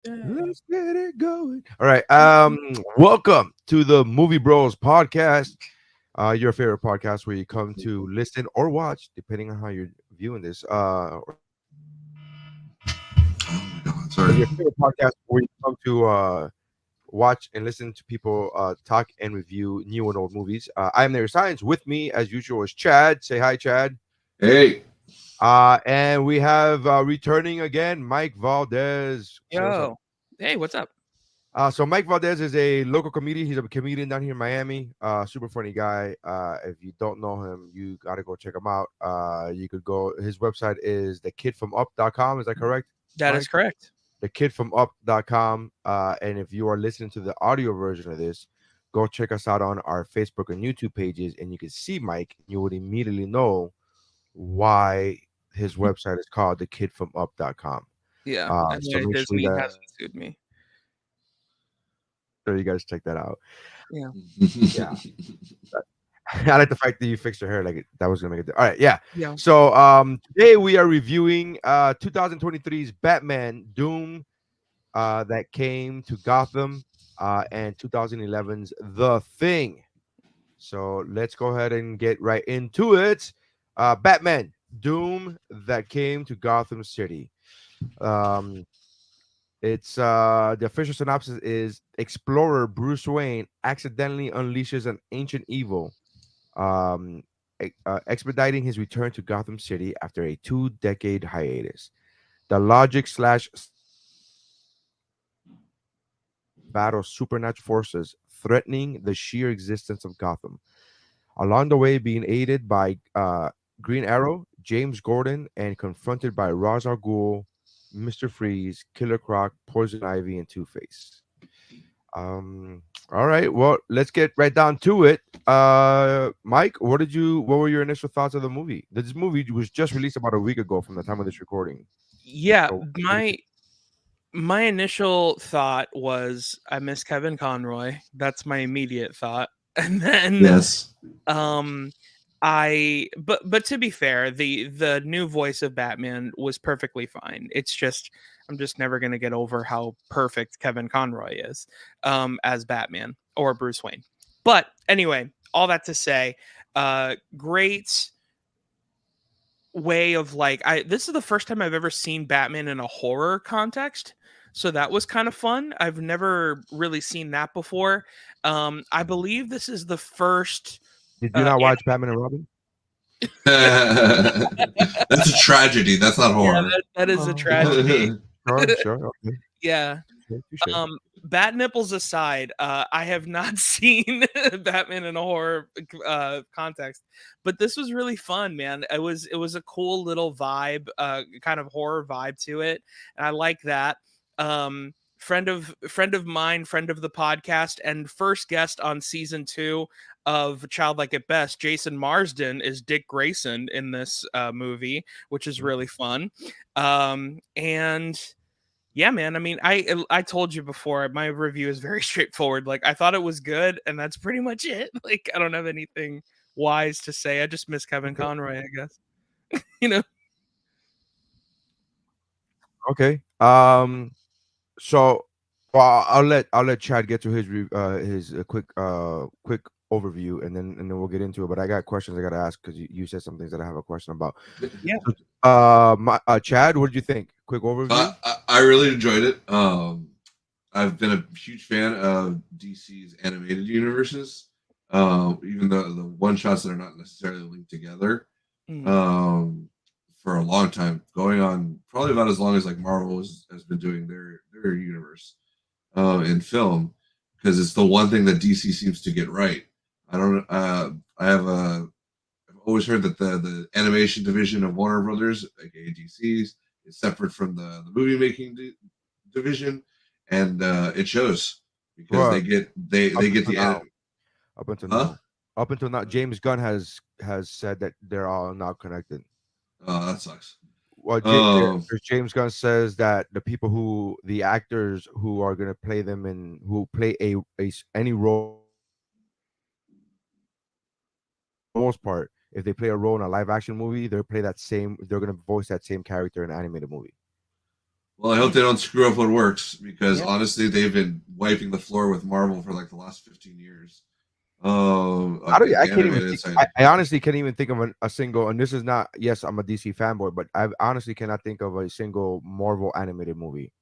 Let's get it going. All right. Welcome to the Movie Bros podcast. Your favorite podcast where you come to listen or watch, depending on how you're viewing this. Oh my God, sorry. Your favorite podcast where you come to watch and listen to people talk and review new and old movies. I am their science. With me, as usual, is Chad. Say hi, Chad. Hey, And we have returning again, Mike Valdez. Say what's up. Yo, hey, what's up? So Mike Valdez is a local comedian. He's a comedian down here in Miami. Super funny guy. If you don't know him, you gotta go check him out. You could go. His website is thekidfromup.com. Is that correct, That is Mike? correct. Thekidfromup.com. And if you are listening to the audio version of this, go check us out on our Facebook and YouTube pages, and you can see Mike, and you would immediately know why his website is called thekidfromup.com. Yeah, and So why make sure Disney that hasn't sued me. you guys check that out. Yeah. Yeah. I like the fact that you fixed your hair like that was gonna make it. All right, yeah. Yeah. So today we are reviewing 2023's Batman Doom that came to Gotham and 2011's The Thing. So let's go ahead and get right into it. Batman Doom that came to Gotham City. Um, it's the official synopsis is explorer Bruce Wayne accidentally unleashes an ancient evil, expediting his return to Gotham City after a 2-decade hiatus. The logic slash battle supernatural forces threatening the sheer existence of Gotham. Along the way, being aided by Green Arrow, James Gordon, and confronted by Ra's al Ghul, Mr. Freeze, Killer Croc, Poison Ivy, and Two Face. All right. Well, let's get right down to it. Mike, what were your initial thoughts of the movie? This movie was just released about a week ago from the time of this recording. Yeah, So what did my initial thought was I miss Kevin Conroy. That's my immediate thought. And then yes. um but to be fair, the new voice of Batman was perfectly fine. It's just I'm just never going to get over how perfect Kevin Conroy is as Batman or Bruce Wayne. But anyway, all that to say, great way of like I this is the first time I've ever seen Batman in a horror context. So that was kind of fun. I've never really seen that before. I believe this is the first did you not watch Batman and Robin? That's a tragedy. That's not yeah, horror. that is a Oh, tragedy. sure, okay. Yeah. Touche. Bat nipples aside, I have not seen Batman in a horror context, but this was really fun, man. It was a cool little vibe, kind of horror vibe to it, and I like that. Friend of mine, friend of the podcast, and first guest on season 2 of Childlike at Best, Jason Marsden is Dick Grayson in this movie, which is really fun. And yeah, man. I mean, I told you before, my review is very straightforward. Like I thought it was good, and that's pretty much it. Like I don't have anything wise to say. I just miss Kevin Okay. Conroy, I guess. you know. Okay. So, well, I'll let Chad get to his quick overview, and then we'll get into it. But I got questions I got to ask because you said some things that I have a question about. Yeah. Chad, what did you think? Quick overview. I really enjoyed it. I've been a huge fan of DC's animated universes, even though the one shots that are not necessarily linked together. Mm. For a long time, going on probably about as long as like Marvel has been doing their universe in film, because it's the one thing that DC seems to get right. I don't. I've always heard that the animation division of Warner Brothers, aka DC's, is separate from the movie making division, and it shows because Well, up they get until the now, edit. up until Huh? now, up until now, James Gunn has said that they're all now connected. Oh, that sucks. Well, Um, James Gunn says that the actors who are gonna play them and who play any role, most part, if they play a role in a live action movie, they're gonna voice that same character in an animated movie. Well, I hope they don't screw up what works because Yeah. honestly, they've been wiping the floor with Marvel for like the last 15 years. I On don't. the I can't even animated think. side. I honestly can't even think of a single. And this is not. Yes, I'm a DC fanboy, but I honestly cannot think of a single Marvel animated movie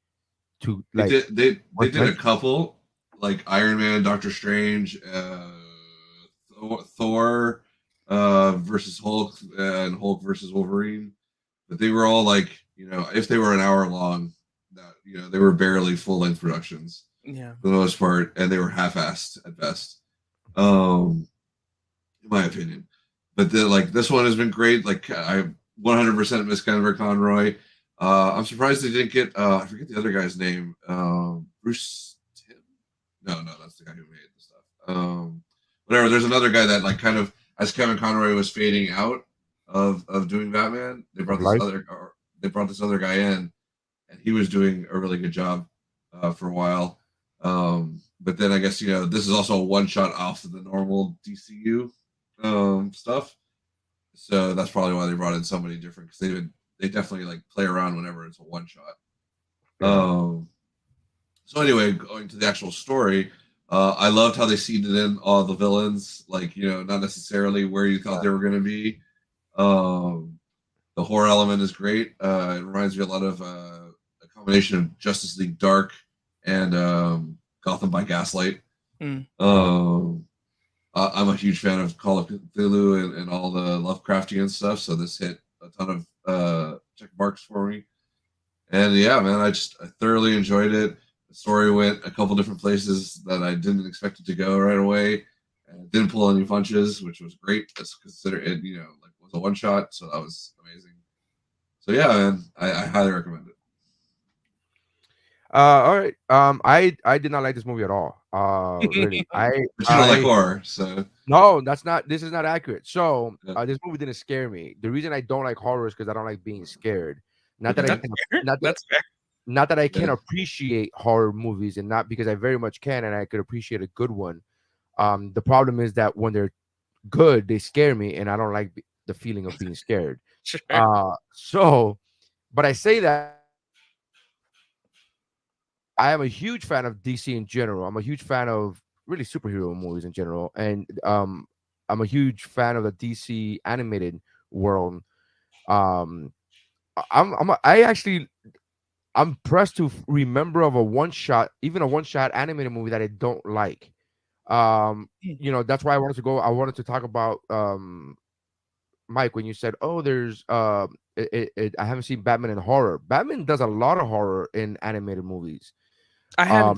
to They like did they worth did a mentioning. couple like Iron Man, Doctor Strange, Thor versus Hulk, and Hulk versus Wolverine. But they were all like, if they were an hour long, that they were barely full length productions Yeah. for the most part, and they were half assed at best. Um, in my opinion. But like this one has been great. Like I 100% miss Denver Conroy. I'm surprised they didn't get I forget the other guy's name. Bruce Tim. No, that's the guy who made the stuff. Whatever. There's another guy that like kind of as Kevin Conroy was fading out of doing Batman, Of life. they brought this other guy in, and he was doing a really good job for a while. But then I guess this is also a one shot off of the normal DCU stuff, so that's probably why they brought in somebody different because they definitely like play around whenever it's a one shot. Yeah. So anyway, going to the actual story, I loved how they seeded in all the villains, like not necessarily where you thought they were going to be. Um, the horror element is great. It reminds me a lot of a combination of Justice League Dark and Gotham by Gaslight. Mm. I'm a huge fan of Call of Cthulhu and all the Lovecraftian stuff, so this hit a ton of check marks for me. And yeah, man, I thoroughly enjoyed it. The story went a couple different places that I didn't expect it to go right away, and it didn't pull any punches, which was great. Let's consider it, like was a one shot, so that was amazing. So yeah, man, I highly recommend it. All right. I did not like this movie at all. Really. But you don't like I horror, so No, that's not. This is not accurate. So, yeah. this movie didn't scare me. The reason I don't like horror is because I don't like being scared. Not that I Okay. That's can, fair. not that, That's fair. not that I can Yeah. appreciate horror movies, and not because I very much can, and I could appreciate a good one. The problem is that when they're good, they scare me, and I don't like the feeling of being scared. Sure. So, but I say that I am a huge fan of DC in general. I'm a huge fan of really superhero movies in general, and I'm a huge fan of the DC animated world. Um, I actually I'm pressed to remember of a one shot, even a one shot animated movie that I don't like. Um, Mm. that's why I wanted to go. I wanted to talk about Mike when you said, "Oh, there's I haven't seen Batman in horror." Batman does a lot of horror in animated movies. Um,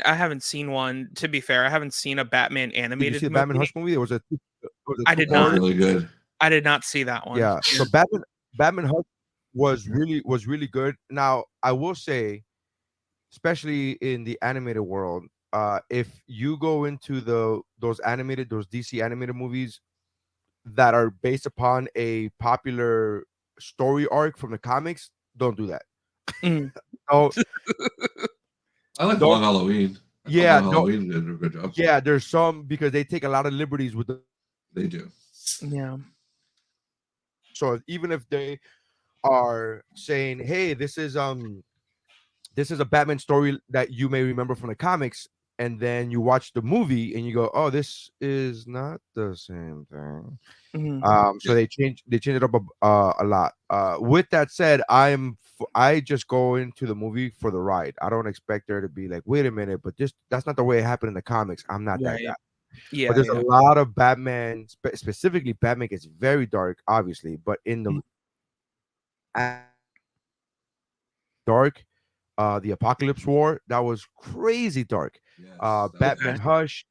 I haven't seen one, to be fair. I haven't seen a Batman did you see animated the Batman movie. Hush movie? It was a I two did That was not. part. really good. I did not see that one. Yeah. So Batman Hush was really good. Now I will say, especially in the animated world, if you go into those DC animated movies that are based upon a popular story arc from the comics, don't do that. Mm. Oh, I like don't. Long Halloween. I thought Yeah, Long no. Halloween did a good job. Yeah, there's some because they take a lot of liberties with the. They do. Yeah. So even if they are saying, "Hey, this is a Batman story that you may remember from the comics," and then you watch the movie and you go, "Oh, this is not the same thing." Mhm. So they change it up a lot. With that said, I just go into the movie for the ride. I don't expect there to be like, wait a minute, but that's not the way it happened in the comics. I'm not that guy. Right. But Yeah, there's a yeah. lot of Batman, specifically Batman gets very dark, obviously, but in the Mm. dark, the Apocalypse War, that was crazy dark. Yes, that was Okay. Batman awesome. Hush,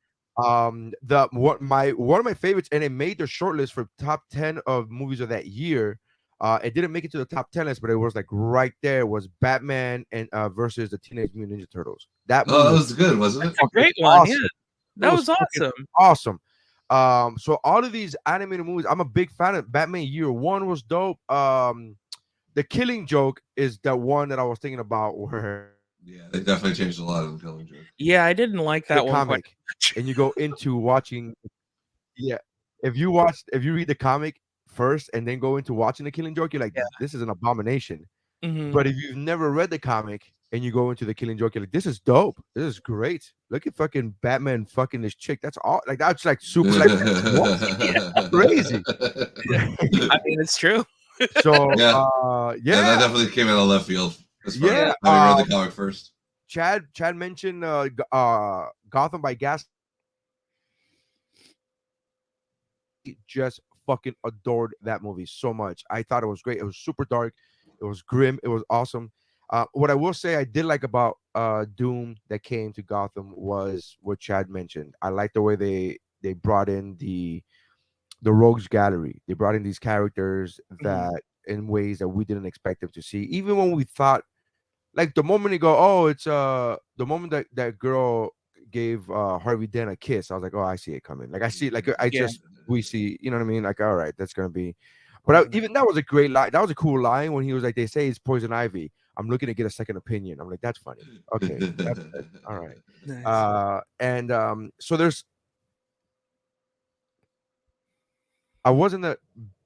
the one of my favorites, and it made the shortlist for top 10 of movies of that year. It didn't make it to the top 10 list, but it was like right there was Batman and versus the Teenage Mutant Ninja Turtles. That Oh, movie that was was good, wasn't it? That's a fucking great one. Yeah. awesome. It That was was fucking awesome. awesome. So all of these animated movies, I'm a big fan of. Batman Year One was dope. The Killing Joke is the one that I was thinking about, where Yeah, they definitely changed a lot in Killing Joke. Yeah, I didn't like the that one quite comic much. and you go into watching. Yeah, if you read the comic first and then go into watching the Killing Joke, you're like, Yeah. this is an abomination. But if you've never read the comic and you go into the Killing Joke, you're like, this is dope. This is great. Look at fucking Batman fucking this chick. That's all. Like that's like super. Like what? Crazy. I mean, it's true. So Yeah. Yeah, that yeah, definitely came out of left field as far yeah. as having read the comic first. Chad mentioned Gotham by Gas. Just fucking adored that movie so much. I thought it was great. It was super dark. It was grim. It was awesome. What I will say I did like about Doom that came to Gotham was what Chad mentioned. I like the way they brought in the Rogues Gallery. They brought in these characters that in ways that we didn't expect them to see. Even when we thought, like the moment you go, oh, it's the moment that that girl gave Harvey Dent a kiss, I was like, oh, I see it coming. Like I see, like I Yeah. just we see, you know what I mean? Like, all right, that's gonna be. But even that was a great line. That was a cool line when he was like, they say it's poison ivy. I'm looking to get a second opinion. I'm like, that's funny. Okay, that's good. All right. Nice. And so there's. I wasn't the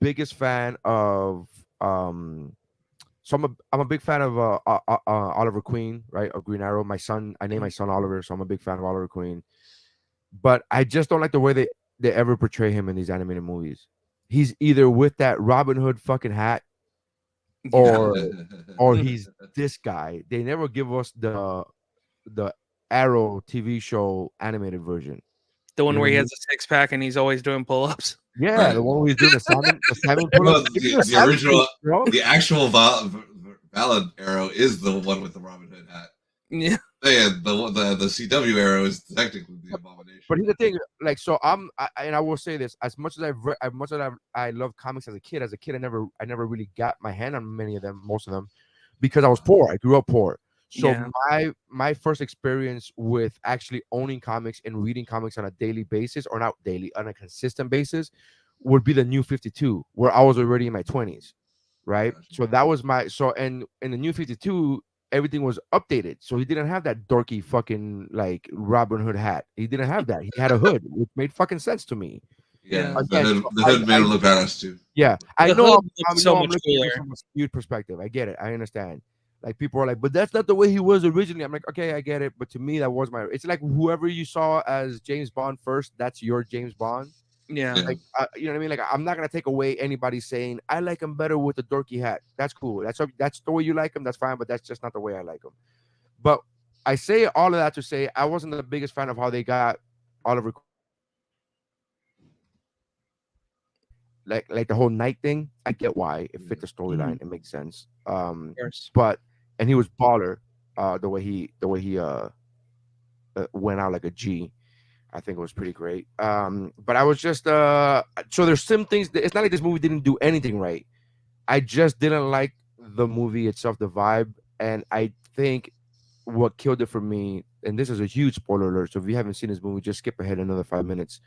biggest fan of so I'm a big fan of Oliver Queen, right? Of Green Arrow. My son, I named my son Oliver, so I'm a big fan of Oliver Queen. But I just don't like the way they ever portray him in these animated movies. He's either with that Robin Hood fucking hat, or he's this guy. They never give us the Arrow TV show animated version. The one You know where what he I has mean? a six pack and he's always doing pull ups. Yeah, Right. the one where he's doing the salmon pull-ups. No, Give me the the salmon original, pull-ups, bro. the actual valid Arrow is the one with the Robin Hood hat. Yeah. And the CW Arrow is technically the Abomination. But here's the thing, like, so and I will say this: as much as as much as I love comics as a kid, I never really got my hand on many of them, most of them, because I was poor. I grew up poor. So Yeah. my first experience with actually owning comics and reading comics on a daily basis, or not daily, on a consistent basis, would be the New 52, where I was already in my 20s, right? Gotcha. So that was my and in the New 52, everything was updated. So he didn't have that dorky fucking like Robin Hood hat. He didn't have that. He had a hood, which made fucking sense to me. Yeah, Yeah. Again, so the hood made him look badass too. yeah, I The know hood I'm looks I so know I'm much looking at cooler. this from a skewed perspective. I get it. I understand. Like people are like, but that's not the way he was originally. I'm like, okay, I get it. But to me, that was my. It's like whoever you saw as James Bond first, that's your James Bond. Yeah. Yeah. Like, you know what I mean? Like, I'm not gonna take away anybody saying I like him better with the dorky hat. That's cool. That's the way you like him. That's fine. But that's just not the way I like him. But I say all of that to say I wasn't the biggest fan of how they got Oliver, like the whole night thing. I get why it fit the storyline. It makes sense. Of course. But and he was baller. The way he went out like a G. I think it was pretty great. But I was just so there's some things. It's not like this movie didn't do anything right. I just didn't like the movie itself, the vibe, and I think what killed it for me, and this is a huge spoiler alert, so if you haven't seen this movie, just skip ahead another 5 minutes.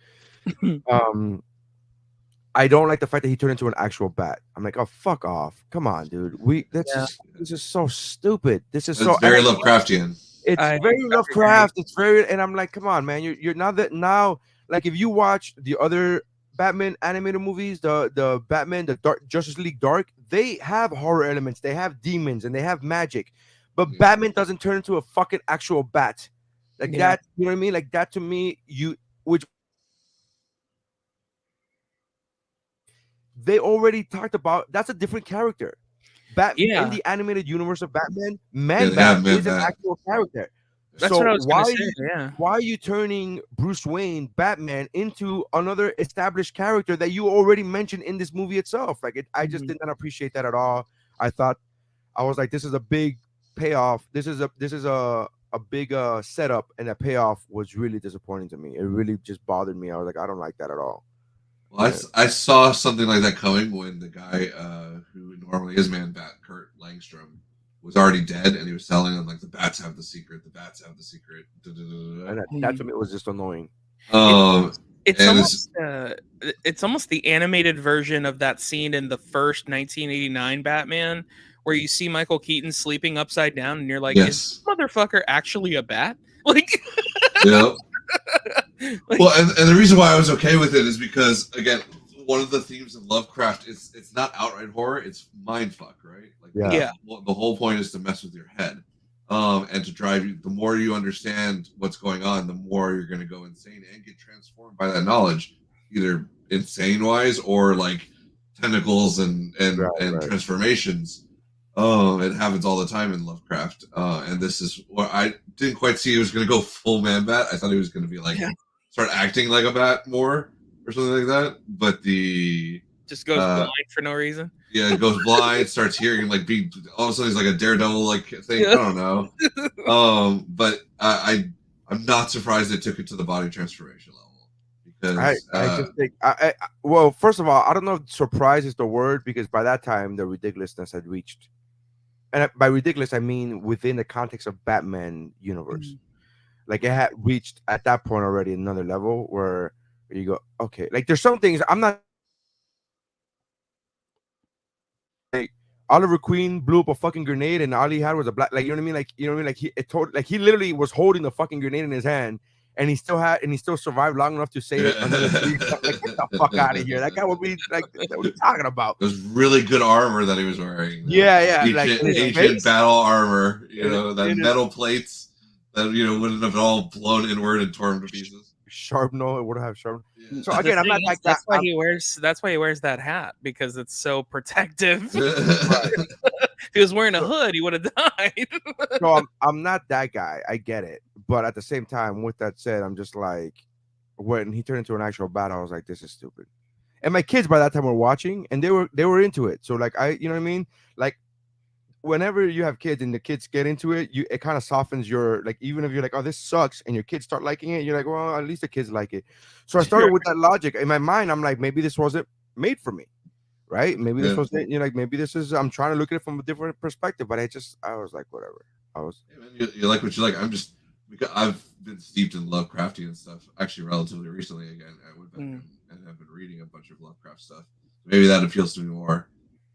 I don't like the fact that he turned into an actual bat. I'm like, oh, fuck off. Come on, dude. This is so stupid. This is so It's very Lovecraftian. it's very Lovecraft. It's very, and I'm like, come on, man. You're not that now. Like if you watch the other Batman animated movies, the Batman, the Dark Justice League Dark, they have horror elements, they have demons, and they have magic. But Batman doesn't turn into a fucking actual bat. Like that, you know what I mean? Like that to me, which they already talked about. That's a different character. In the animated universe of Batman, Man-Bat is an actual character. That's what I was going to say. Yeah. Why are you turning Bruce Wayne, Batman, into another established character that you already mentioned in this movie itself? Like, I just did not appreciate that at all. I was like, this is a big payoff. This is a big setup, and that payoff was really disappointing to me. It really just bothered me. I was like, I don't like that at all. Well, I saw something like that coming when the guy who normally is Man-Bat, Kurt Langstrom, was already dead, and he was telling them like the bats have the secret. The bats have the secret. And that to me was just annoying. It's almost the animated version of that scene in the first 1989 Batman, where you see Michael Keaton sleeping upside down, and you're like, is this motherfucker actually a bat? Like, yeah. Well, and the reason why I was okay with it is because, again, one of the themes of Lovecraft is it's not outright horror, it's mind fuck, right? Like Yeah. Yeah. the whole point is to mess with your head, and to drive you. The more you understand what's going on, the more you're going to go insane and get transformed by that knowledge, either insane wise or like tentacles Right. and Right. transformations. It happens all the time in Lovecraft, and this is what I didn't quite see. He was going to go full man bat. I thought he was going to be like Yeah. start acting like a bat more or something like that. But the Just goes uh, blind for no reason. yeah, it goes blind, starts hearing like being all of a sudden he's like a daredevil like thing. I Yeah. don't know. But I'm not surprised they took it to the body transformation level because I just think well, first of all, I don't know if surprise is the word, because by that time the ridiculousness had reached, and by ridiculous I mean within the context of Batman universe. Like it had reached at that point already another level where you go, okay, like there's some things I'm not like. Oliver Queen blew up a fucking grenade and all he had was a black, like, you know what I mean? Like, you know what I mean? Like like he literally was holding the fucking grenade in his hand and he still survived long enough to save it another three. Like, get the fuck out of here. That guy would be like, what are you talking about? it was really good armor that he was wearing. Yeah, yeah. Like in his Ancient face, battle armor, in his- that in his- metal plates that wouldn't have all blown inward and torn to pieces. Sharp, no, it would have sharp. Yeah. So again, I'm not like that. That's why he wears. That's why he wears that hat, because it's so protective. If he was wearing a hood, he would have died. So I'm not that guy. I get it, but at the same time, with that said, I'm just like, when he turned into an actual bat, I was like, this is stupid. And my kids by that time were watching, and they were into it. So like you know what I mean? Like whenever you have kids and the kids get into it, it kind of softens your, like, even if you're like, oh, this sucks, and your kids start liking it, you're like, well, at least the kids like it. So I started with that logic in my mind. I'm like, maybe this wasn't made for me, right? Maybe this wasn't, like, maybe this is, I'm trying to look at it from a different perspective. But I was like, whatever. I was. Hey, man, you like what you like. Because I've been steeped in Lovecraftian stuff actually relatively recently again. I went back and have been reading a bunch of Lovecraft stuff. Maybe that appeals to me more.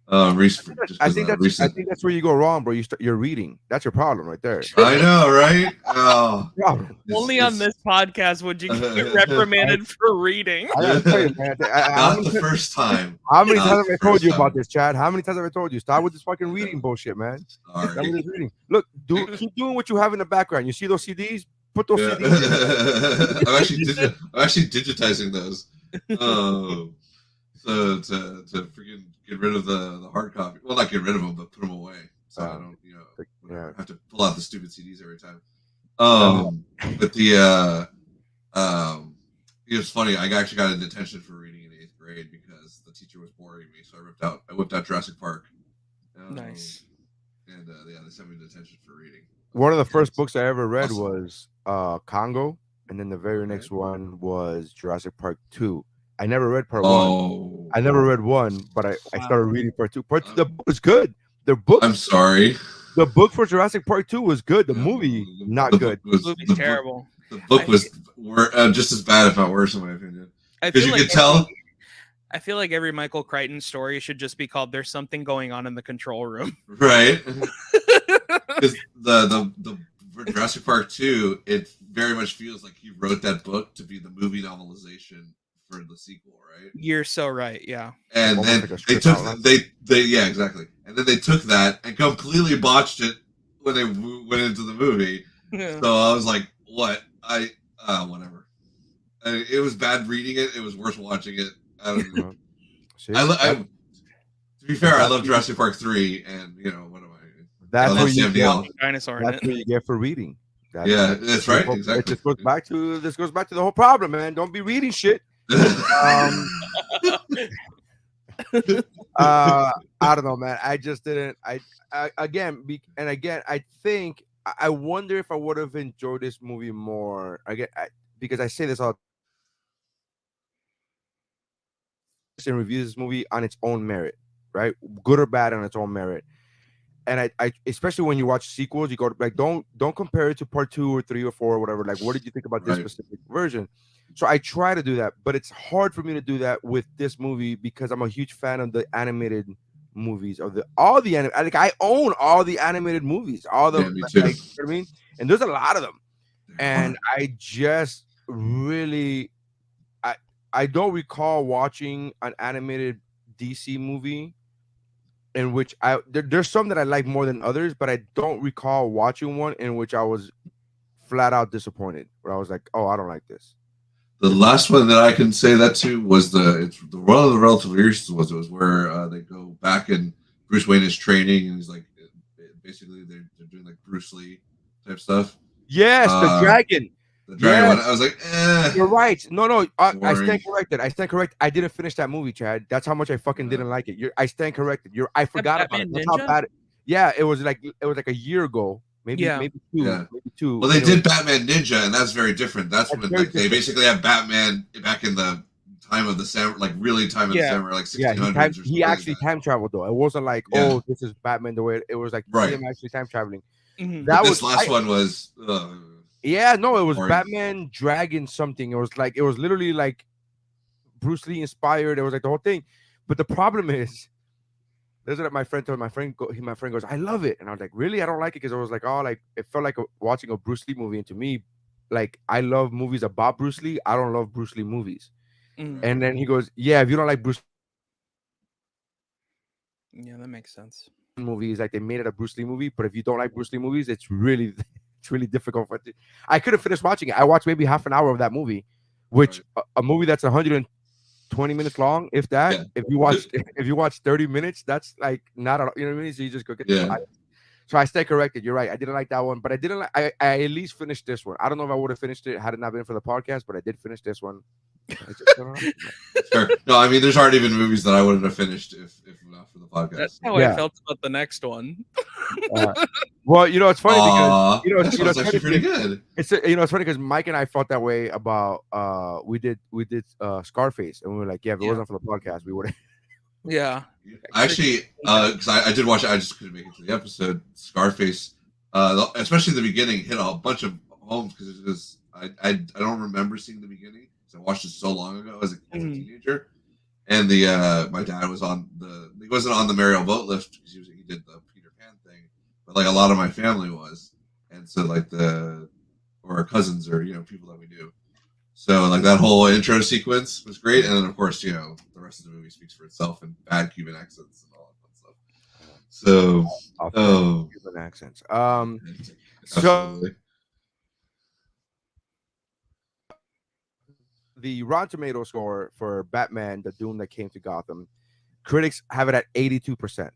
I think that's where you go wrong, bro. You're reading. That's your problem right there. I know, right? Oh, Only on this podcast would you get reprimanded for reading. I gotta tell you, man. Not the first time. How many times have I told you about this, Chad? How many times have I told you? Stop with this fucking reading bullshit, man. Stop with this reading. Look, keep doing what you have in the background. You see those CDs? Put those CDs in. I'm actually digitizing those. So to freaking get rid of the hard copy. Well, not get rid of them, but put them away. So I don't, have to pull out the stupid CDs every time. But it was funny. I actually got in detention for reading in 8th grade because the teacher was boring me. So I whipped out Jurassic Park. Nice. And they sent me to detention for reading. One of the first books I ever read was Congo, and then the very next one was Jurassic Park 2. I never read part 1. I never read 1, but I started reading part 2. Part 2, the book was good. The book. I'm sorry. The book for Jurassic Park 2 was good. The movie, not good. The movie's terrible. The book was just as bad, if not worse, in my opinion. Because you could tell. I feel like every Michael Crichton story should just be called "There's Something Going On in the Control Room." Right. Because the Jurassic Park 2, it very much feels like he wrote that book to be the movie novelization for the sequel, right? You're so right, yeah. And then they took yeah, exactly. And then they took that and completely botched it when they went into the movie. Yeah. So I was like, what? Whatever. It was bad reading it. It was worse watching it. I don't know. To be fair, I love Jurassic Park 3, and what am I? That's what you get for reading. That's right. Exactly. It just goes back to the whole problem, man. Don't be reading shit. I don't know, man. I just didn't. I think I wonder if I would have enjoyed this movie more. Because I say this all. And reviews this movie on its own merit, right? Good or bad on its own merit. And I especially when you watch sequels, you go like, don't compare it to part 2 or 3 or 4 or whatever. Like, what did you think about this specific version? So I try to do that, but it's hard for me to do that with this movie because I'm a huge fan of the animated movies, of all the like I own all the animated movies, all the me too. Like, you know what I mean? And there's a lot of them, and I just really I don't recall watching an animated DC movie in which there's some that I like more than others, but I don't recall watching one in which I was flat out disappointed. Where I was like, oh, I don't like this. The last one that I can say that to was one of the relatively recent ones. It was where they go back and Bruce Wayne is training and he's like basically they're doing like Bruce Lee type stuff. Yes, the dragon. The dragon Yes. one. I was like, You're right. No, I boring. stand corrected. I stand correct. I didn't finish that movie, Chad. That's how much I fucking didn't like it. I stand corrected. I forgot about it. Batman That's how Ninja? bad. Yeah, it was like a year ago, maybe Yeah. maybe two, Yeah. maybe two. Well, they and did Batman Ninja, and that's very different. That's That's when very like, they different. basically have Batman back in the time of the samurai, like really time of the Yeah. samurai, like Yeah, 1600s or something. he actually like that. time traveled though. It wasn't like, Yeah. oh, this is Batman the way it was like Right. him actually time traveling. Mhm. That But was this last one was. Yeah, no, it was boring. Batman Dragon something. It was literally like Bruce Lee inspired. It was like the whole thing. But the problem is, this is what my friend told my friend. My friend goes, I love it, and I was like, really? I don't like it because I was like, oh, like it felt like watching a Bruce Lee movie. And to me, like I love movies about Bruce Lee. I don't love Bruce Lee movies. Mhm. And then he goes, yeah, if you don't like Bruce Yeah, that makes sense. movies, like they made it a Bruce Lee movie. But if you don't like Bruce Lee movies, it's really it's really difficult for it. I couldn't finish watching it. I watched maybe half an hour of that movie, which a movie that's 120 minutes long, if that. Yeah. If you watch 30 minutes, that's like not at all, you know what I mean? So you just go get Yeah. So I stay corrected. You're right. I didn't like that one, but I didn't like I at least finished this one. I don't know if I would have finished it had it not been for the podcast, but I did finish this one. Sure. No, I mean, there's already been movies that I wouldn't have finished if not for the podcast. That's how Yeah. I felt about the next one. Well, it's funny Aw, because that it's was actually funny pretty because- good. it's funny because Mike and I felt that way about we did Scarface, and we were like, yeah, if it Yeah. wasn't for the podcast, we would have. Yeah. Actually, because I did watch it, I just couldn't make it to the episode. Scarface, especially the beginning, hit a bunch of homes because it was I don't remember seeing the beginning because I watched it so long ago as a teenager, and my dad was he wasn't on the Mariel boat lift because he did the Peter Pan thing, but like a lot of my family was, and so like or our cousins or people that we knew. So like that whole intro sequence was great, and then of course the rest of the movie speaks for itself and bad Cuban accents and all that fun stuff. So Cuban accents. So absolutely. the Rotten Tomato score for Batman: The Doom That Came to Gotham, critics have it at 82%.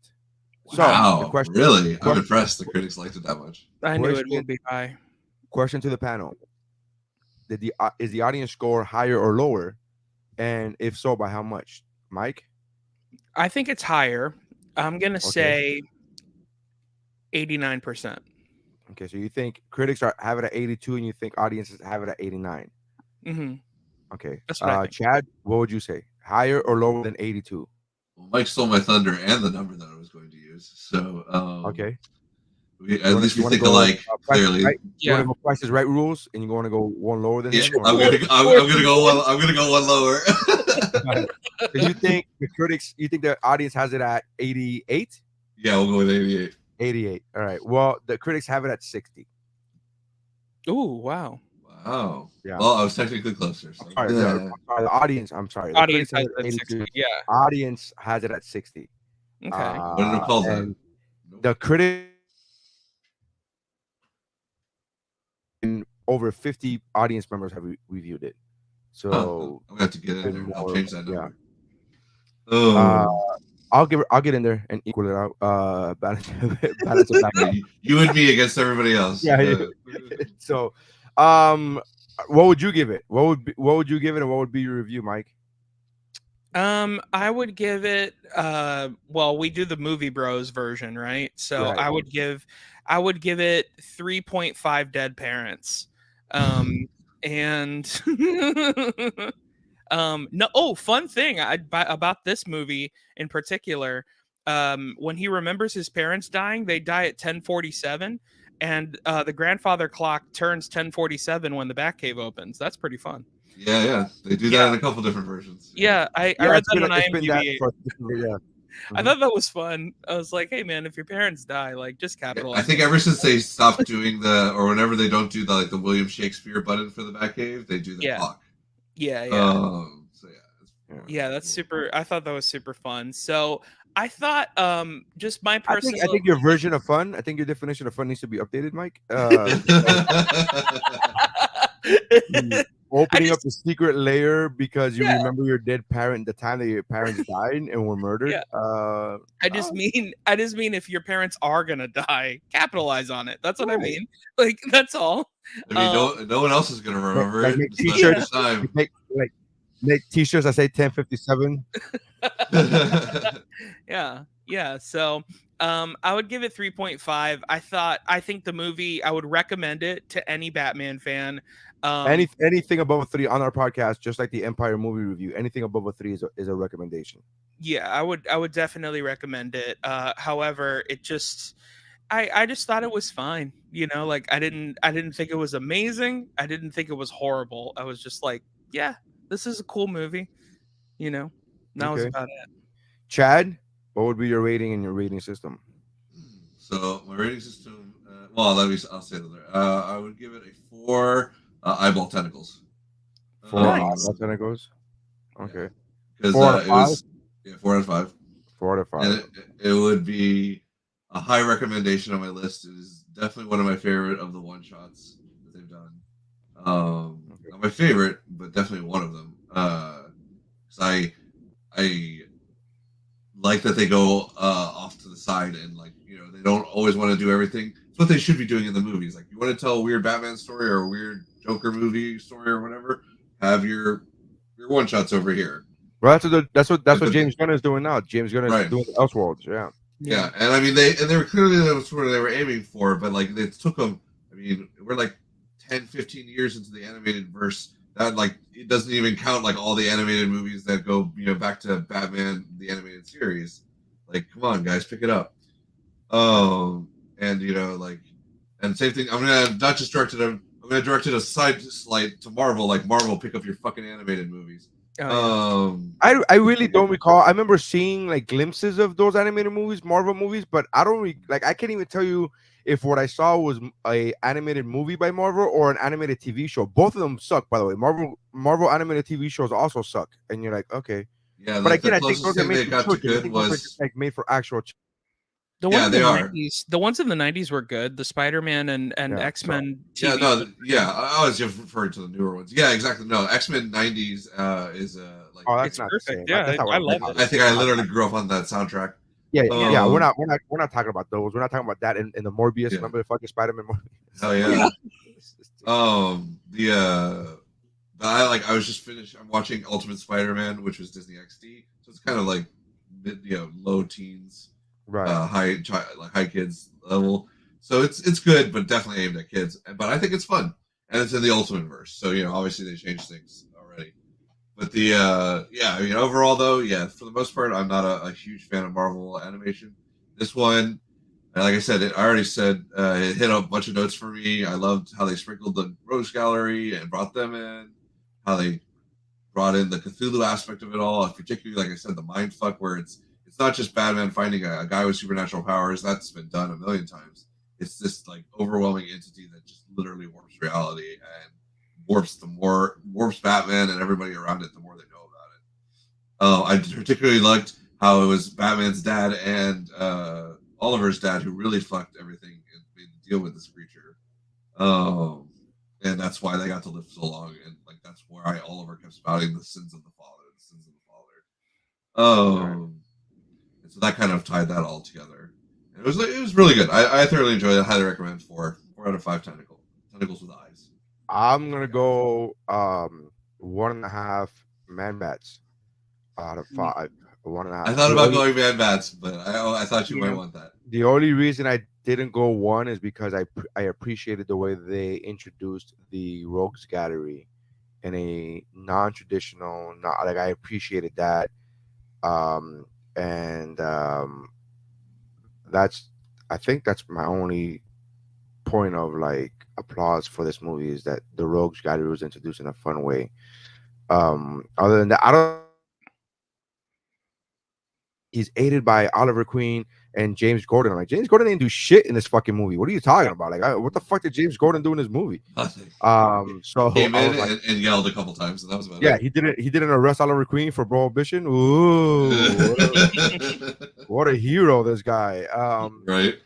So Wow, the question, really? I'm impressed the critics liked it that much. I knew it Question- would be high. question to the panel: is the audience score higher or lower, and if so, by how much? Mike? I think it's higher. I'm gonna Okay. say 89%. Okay, so you think critics have it at 82, and you think audiences have it at 89. Mm-hmm. Okay. That's what I think. Chad, what would you say? Higher or lower than 82? Well, Mike stole my thunder and the number that I was going to use. So Okay. at least we think alike. Clearly, right? You want Yeah. to go Price is Right rules, and you want to go one lower than yeah, him? I'm gonna go one. I'm gonna go one lower. So you think the audience has it at 88? Yeah, we'll go with 88. 88. All right. Well, the critics have it at 60. Ooh, wow. Wow. Yeah. Well, I was technically closer. So. Sorry, Yeah. I'm sorry, the audience. I'm sorry. The Audience critics has have it it at at 60. Yeah. Audience has it at 60. Okay. What did it call that? And the critic and over 50 audience members have reviewed it. So I'm gonna have to get in there. I'll change that yeah. number. Oh, I'll get in there and equal it out. Balance it back out. you and me against everybody else. Yeah. So, what would you give it? What would you give it, and what would be your review, Mike? I would give it well, we do the Movie Bros version, right? So Right. I would give it 3.5 dead parents. And no, fun thing about this movie in particular, when he remembers his parents dying, they die at 10:47, and the grandfather clock turns 10:47 when the Batcave opens. That's pretty fun. Yeah. They do that in a couple different versions. Yeah, I read that on It's been that IMDb. yeah. I thought that was fun. I was like, hey man, if your parents die, like just I capitalize. think ever since they stopped doing or whenever they don't do the William Shakespeare button for the Batcave, they do the Yeah. clock. Yeah. So yeah, it's Yeah. Yeah, that's cool. super. I thought that was super fun. So I thought, just my I personal. think your version of fun. I think your definition of fun needs to be updated, Mike. Mm, I opening up just, the secret layer because you yeah, remember your dead parent, the time that your parents died and were murdered. yeah. I just mean if your parents are gonna die, capitalize on it. That's what I Right. mean. Like that's all. I mean, Um, no one else is gonna remember Like it, make so that's a yeah. good t-shirts, time. make t-shirts that say 1057. Yeah, yeah. So, I would give it 3.5. I think the movie, I would recommend it to any Batman fan. Anything above a 3 on our podcast, just like the Empire movie review, anything above a 3 is a recommendation. Yeah, I would definitely recommend it. However, it just, I just thought it was fine. Like I didn't think it was amazing. I didn't think it was horrible. I was just like, yeah, this is a cool movie. You know, that was Okay. about it. Chad, what would be your rating and your rating system? So my rating system, well, I'll say that. I would give it a 4 eyeball tentacles. Four Nice. Um, that's when it goes. yeah, Okay. because 4 out of it 5. was 4 out of 5, 4 out of 5. and it would be a high recommendation on my list. It is definitely one of my favorite of the one shots that they've done. Okay. Not my favorite, but definitely one of them. Because I like that they go off to the side and they don't always want to do everything. It's what they should be doing in the movies. Like you want to tell a weird Batman story or a weird Joker movie story or whatever, have your one shots over here. Well, that's what But James Gunn is doing now. James Gunn is right, doing Elseworlds. Yeah. Yeah. yeah, and I mean they were clearly that's what they were aiming for, but like it took them. I mean, we're like 10, 15 years into the animated verse. That like it doesn't even count like all the animated movies that go back to Batman the animated series. Like, come on, guys, pick it up. And like, and same thing. I'm gonna not just direct it. I'm gonna direct it a side slight to Marvel. Like Marvel, pick up your fucking animated movies. Oh yeah. I really don't recall. I remember seeing like glimpses of those animated movies, Marvel movies, but I don't like. I can't even tell you if what I saw was a animated movie by Marvel or an animated TV show. Both of them suck, by the way. Marvel animated TV shows also suck, and you're like, okay. Yeah, But like the again, I think those closest are thing made they for got to children. I good think those are just was like made for actual. The yeah, ones in they the are. 90s, the ones in the 90s were good. The Spider-Man and Yeah. So X-Men Yeah, TV. no, yeah. I was just referring to the newer ones. Yeah, exactly. No, X-Men '90s is like oh, that's It's not the perfect. same. Yeah, That's not what I I'm love talking it. about. I think I literally grew up on that soundtrack. Yeah, Yeah. yeah. Um, We're not talking about those. We're not talking about that in the Morbius. yeah, Remember the fucking Spider-Man hell Morbius? yeah. Yeah. The but I was just finished. I'm watching Ultimate Spider-Man, which was Disney XD, so it's kind of like low teens, Right. like high kids level. So it's good, but definitely aimed at kids. But I think it's fun, and it's in the Ultimate verse. So obviously they changed things already. But the yeah, I mean overall though, yeah, for the most part, I'm not a huge fan of Marvel animation. This one, like I said, I already said it hit a bunch of notes for me. I loved how they sprinkled the Rose Gallery and brought them in, how they brought in the Cthulhu aspect of it all, and particularly, like I said, the mind fuck where it's not just Batman finding a guy with supernatural powers. That's been done a million times. It's this like overwhelming entity that just literally warps reality and warps Batman and everybody around it the more they know about it. I particularly liked how it was Batman's dad and Oliver's dad who really fucked everything and made the deal with this creature. Um, and that's why they got to live so long. And like that's why Oliver kept spouting the sins of the father, the sins of the father. Right. And so that kind of tied that all together. And it was really good. I thoroughly enjoyed it. I highly recommend 4 out of 5 tentacles with eyes. I'm gonna go 1.5 man bats out of Yeah. 5. One and a I half. thought about going Mad Bats, but I thought you might Yeah. want that. The only reason I didn't go 1 is because I appreciated the way they introduced the Rogues Gallery in a non-traditional, not like I appreciated that. And that's I think that's my only point of like applause for this movie is that the Rogues Gallery was introduced in a fun way. Other than that, I don't think the movie is bad. He's aided by Oliver Queen and James Gordon. I'm like, James Gordon didn't do shit in this fucking movie. What are you talking about? Like, what the fuck did James Gordon do in this movie? Nothing. So Came I in was like, and yelled a couple times, and that was about yeah, he didn't. He didn't arrest Oliver Queen for prohibition. Ooh, it. what a hero this guy. Right?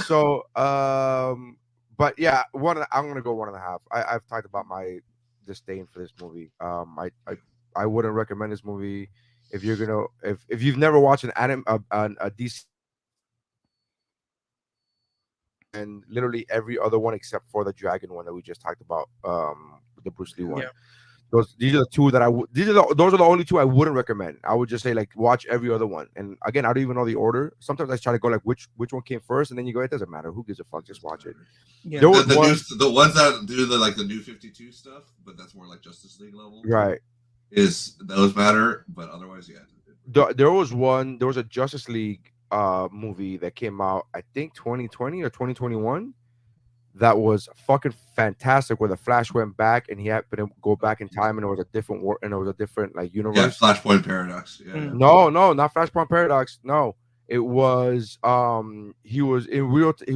So, but yeah, I'm gonna go 1.5. I've talked about my disdain for this movie. I wouldn't recommend this movie if you're gonna if you've never watched a DC and literally every other one except for the Dragon one that we just talked about, the Bruce Lee one. Yeah. These are the two that those are the only two I wouldn't recommend. I would just say like watch every other one. And again, I don't even know the order. Sometimes I try to go like which one came first, and then you go, it doesn't matter. Who gives a fuck? Just watch it. Yeah. There was one The ones that do the new 52 stuff, but that's more like Justice League level. right. Is those matter, but otherwise, yeah. There was one. There was a Justice League movie that came out. I think 2020 or 2021. That was fucking fantastic. Where the Flash went back and he happened to go back in time, and it was a different war, and it was a different like Yeah, universe. Flashpoint Paradox. Yeah. Mm. No, not Flashpoint Paradox. No, it was he was in real. He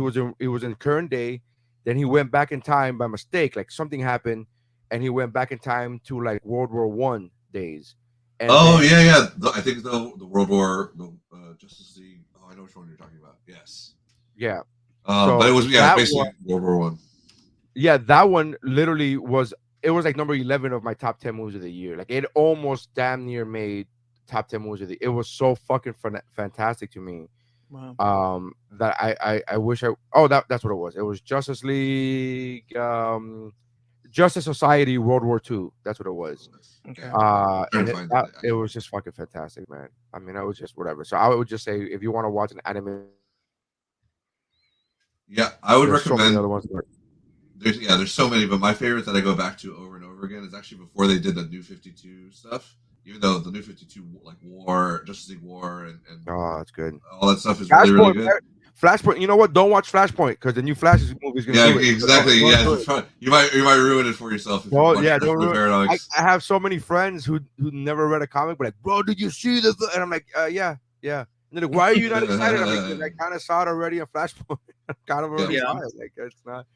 was in current day. Then he went back in time by mistake. Like something happened, and he went back in time to like World War I days. And Oh then, yeah. I think the World War, the Justice League. Oh, I know which one you're talking about. Yes. yeah. But it So was that basically one, World War One. yeah, that one literally was. It was like number 11 of my top 10 movies of the year. Like it almost damn near made top 10 movies of the. It was so fucking fantastic to me. Wow. That I wish I. Oh, that's what it was. It was Justice League, Justice Society, World War II. That's what it was. Okay. And it was just fucking fantastic, man. I mean, it was just whatever. So I would just say if you want to watch an anime, Yeah, I would there's so many recommend. other ones. There's so many, but my favorite that I go back to over and over again is actually before they did the New 52 stuff. Even though the New 52 like War, Justice League War, and Oh, that's good. all that stuff is really really good. Flashpoint. You know what? Don't watch Flashpoint because the new Flash movie is gonna Yeah, do it. exactly. Don't Yeah, do it. you might ruin it for yourself if you Well, watch yeah, Flashpoint don't ruin. Paradox. I have so many friends who never read a comic, but like, bro, did you see the? And I'm like, yeah. And they're like, why are you not excited? I'm like, 'cause I kind of saw it already on Flashpoint. I kind of already saw it. Like, it's not.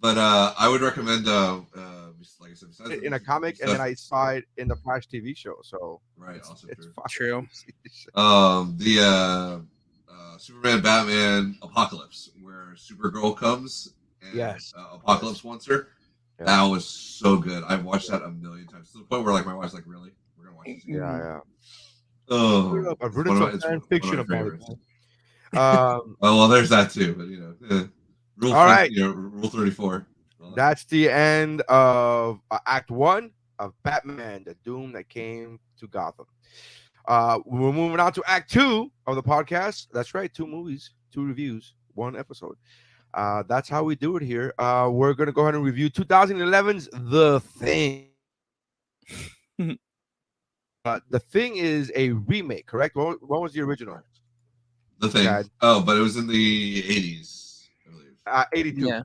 But I would recommend, like I said, besides In a comic, and then I saw it in the Flash TV show. So right, also it's True. the Superman Batman Apocalypse, where Supergirl comes and Yes. Apocalypse wants her. Yeah. That was so good. I've watched that a million times to the point where like my wife's like, "Really? We're gonna watch this again?" Yeah. Oh, I've written some fan fiction about it. Well, there's that too, but rule. All right. Rule 34. That's the end of Act 1 of Batman: The Doom That Came to Gotham. We're moving on to Act 2 of the podcast. That's right, 2 movies, 2 reviews, 1 episode. That's how we do it here. We're gonna go ahead and review 2011's The Thing. The Thing is a remake, correct? What was the original? The Thing. Dad. Oh, but it was in the 80s, I believe. 82. Yeah.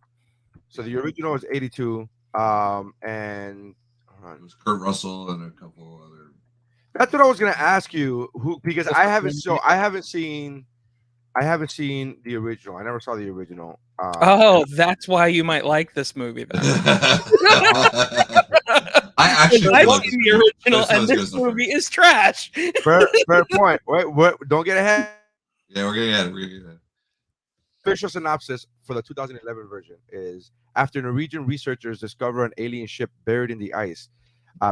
So the original was 82. And it was Kurt Russell and a couple other. That's what I was gonna ask you. Because I haven't seen the original. I never saw the original. That's why you might like this movie then. I actually I've seen the original, and this movie is trash. Fair point. Wait, don't get ahead. Yeah, we're gonna get it. Official synopsis for the 2011 version is: after Norwegian researchers discover an alien ship buried in the ice,